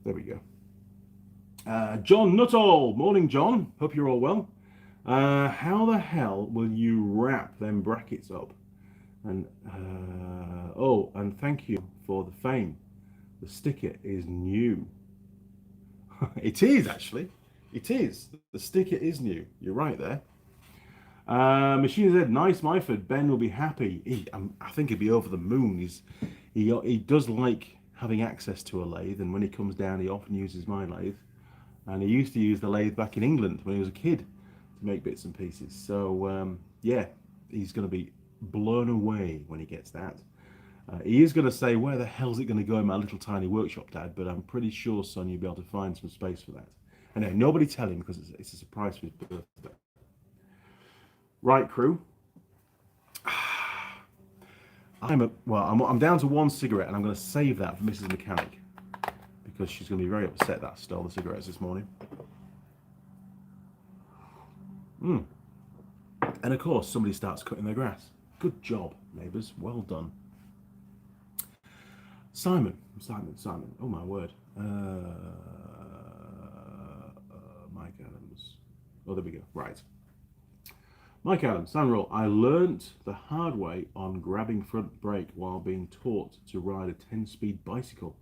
There we go. John Nuttall, morning John, hope you're all well. How the hell will you wrap them brackets up? And oh, and thank you for the fame. The sticker is new. It is actually. It is. The sticker is new. You're right there. Machine said, nice Myford. Ben will be happy. I think he'd be over the moon. He does like having access to a lathe, and when he comes down, he often uses my lathe. And he used to use the lathe back in England when he was a kid to make bits and pieces. So yeah, he's going to be blown away when he gets that. He is going to say, where the hell's it going to go in my little tiny workshop, Dad? But I'm pretty sure, son, you'll be able to find some space for that. Anyway, nobody tell him because it's a surprise for his birthday. Right, crew. I'm down to one cigarette, and I'm going to save that for Mrs. Mechanic because she's going to be very upset that I stole the cigarettes this morning. And of course, somebody starts cutting their grass. Good job, neighbours. Well done. Simon. Oh my word. Mike Adams. Oh, there we go. Right. Mike Adams, Sanroll. I learnt the hard way on grabbing front brake while being taught to ride a 10-speed bicycle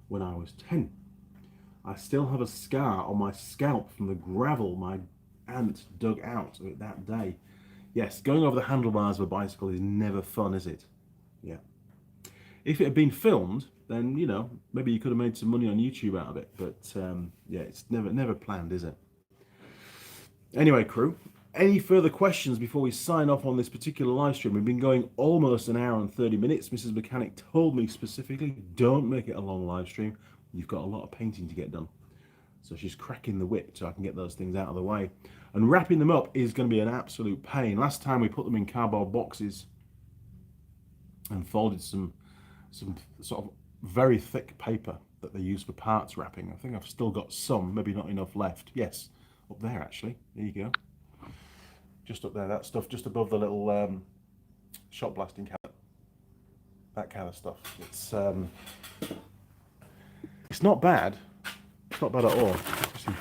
when I was 10. I still have a scar on my scalp from the gravel my aunt dug out of it that day. Yes, going over the handlebars of a bicycle is never fun, is it? Yeah. If it had been filmed, then, you know, maybe you could have made some money on YouTube out of it. But, yeah, it's never planned, is it? Anyway, crew, any further questions before we sign off on this particular live stream? We've been going almost an hour and 30 minutes. Mrs. Mechanic told me specifically, don't make it a long live stream. You've got a lot of painting to get done. So she's cracking the whip so I can get those things out of the way. And wrapping them up is going to be an absolute pain. Last time we put them in cardboard boxes and folded some sort of very thick paper that they use for parts wrapping. I think I've still got some, maybe not enough left. Yes, up there actually. There you go. Just up there, that stuff just above the little shot blasting cabinet. That kind of stuff. It's not bad. It's not bad at all. It's some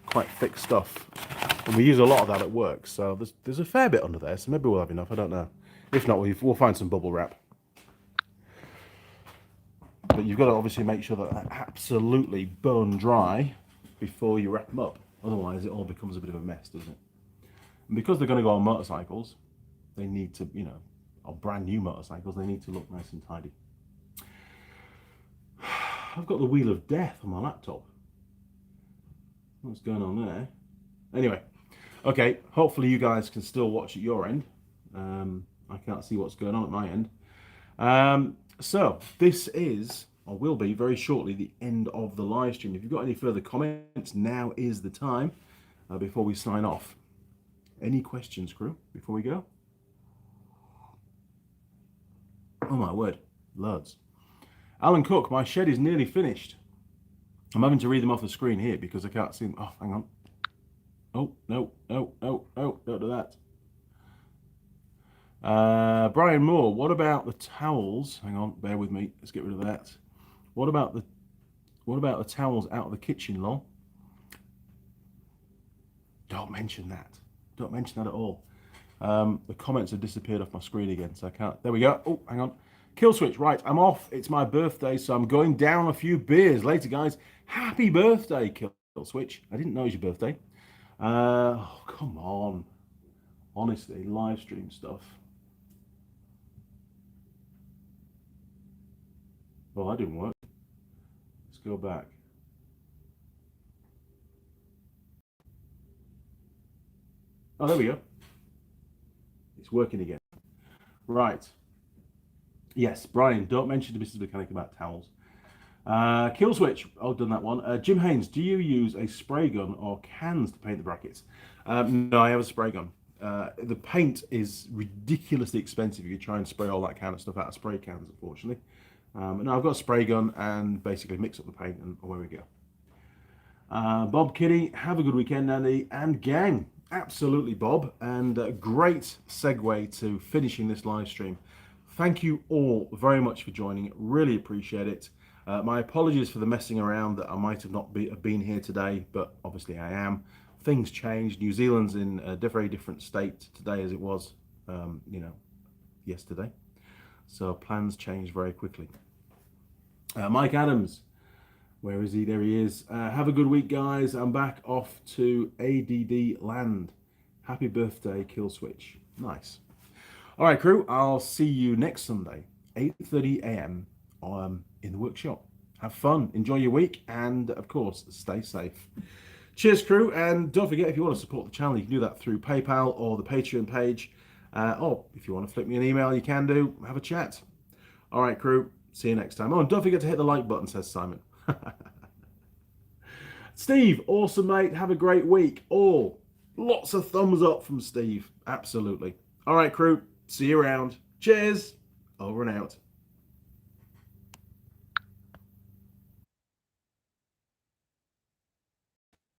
quite thick stuff. And we use a lot of that at work, so there's a fair bit under there, so maybe we'll have enough, I don't know. If not, we'll find some bubble wrap. But you've got to obviously make sure that they're absolutely bone dry before you wrap them up. Otherwise, it all becomes a bit of a mess, doesn't it? And because they're going to go on motorcycles, they need to, you know, or brand new motorcycles, they need to look nice and tidy. I've got the Wheel of Death on my laptop. What's going on there? Anyway, okay, hopefully you guys can still watch at your end. I can't see what's going on at my end. So this is, or will be very shortly, the end of the live stream. If you've got any further comments, now is the time before we sign off. Any questions, crew, before we go? Oh my word, loads. Alan Cook, my shed is nearly finished. I'm having to read them off the screen here because I can't see them. Oh, hang on. Oh, no, don't do that. Brian Moore, what about the towels? Hang on, bear with me. Let's get rid of that. What about the towels out of the kitchen, lol? Don't mention that. Don't mention that at all. The comments have disappeared off my screen again, so I can't. There we go. Oh, hang on. Kill switch. Right, I'm off. It's my birthday, so I'm going down a few beers later, guys. Happy birthday, Kill switch. I didn't know it was your birthday. Oh, come on. Honestly, live stream stuff. Well, that didn't work. Let's go back. Oh, there we go. It's working again. Right. Yes, Brian, don't mention to Mrs. Mechanic about towels. Kill switch. Oh, done that one. Jim Haynes, do you use a spray gun or cans to paint the brackets? No, I have a spray gun. The paint is ridiculously expensive if you try and spray all that kind of stuff out of spray cans, unfortunately. No, I've got a spray gun and basically mix up the paint and away we go. Bob Kiddie, have a good weekend, Andy and gang. Absolutely, Bob, and a great segue to finishing this live stream. Thank you all very much for joining. Really appreciate it. My apologies for the messing around that I might have not been here today, but obviously I am. Things changed. New Zealand's in a very different state today as it was, yesterday. So plans change very quickly. Mike Adams, where is he? There he is. Have a good week, guys. I'm back off to ADD land. Happy birthday, Kill Switch. Nice. All right, crew. I'll see you next Sunday, 8:30 a.m. in the workshop. Have fun, enjoy your week, and of course, stay safe. Cheers, crew, and don't forget, if you want to support the channel, you can do that through PayPal or the Patreon page, or if you want to flick me an email, you can do. Have a chat. All right, crew, see you next time. Oh, and don't forget to hit the like button, says Simon. Steve, awesome, mate. Have a great week. Oh, lots of thumbs up from Steve. Absolutely. All right, crew, see you around. Cheers. Over and out.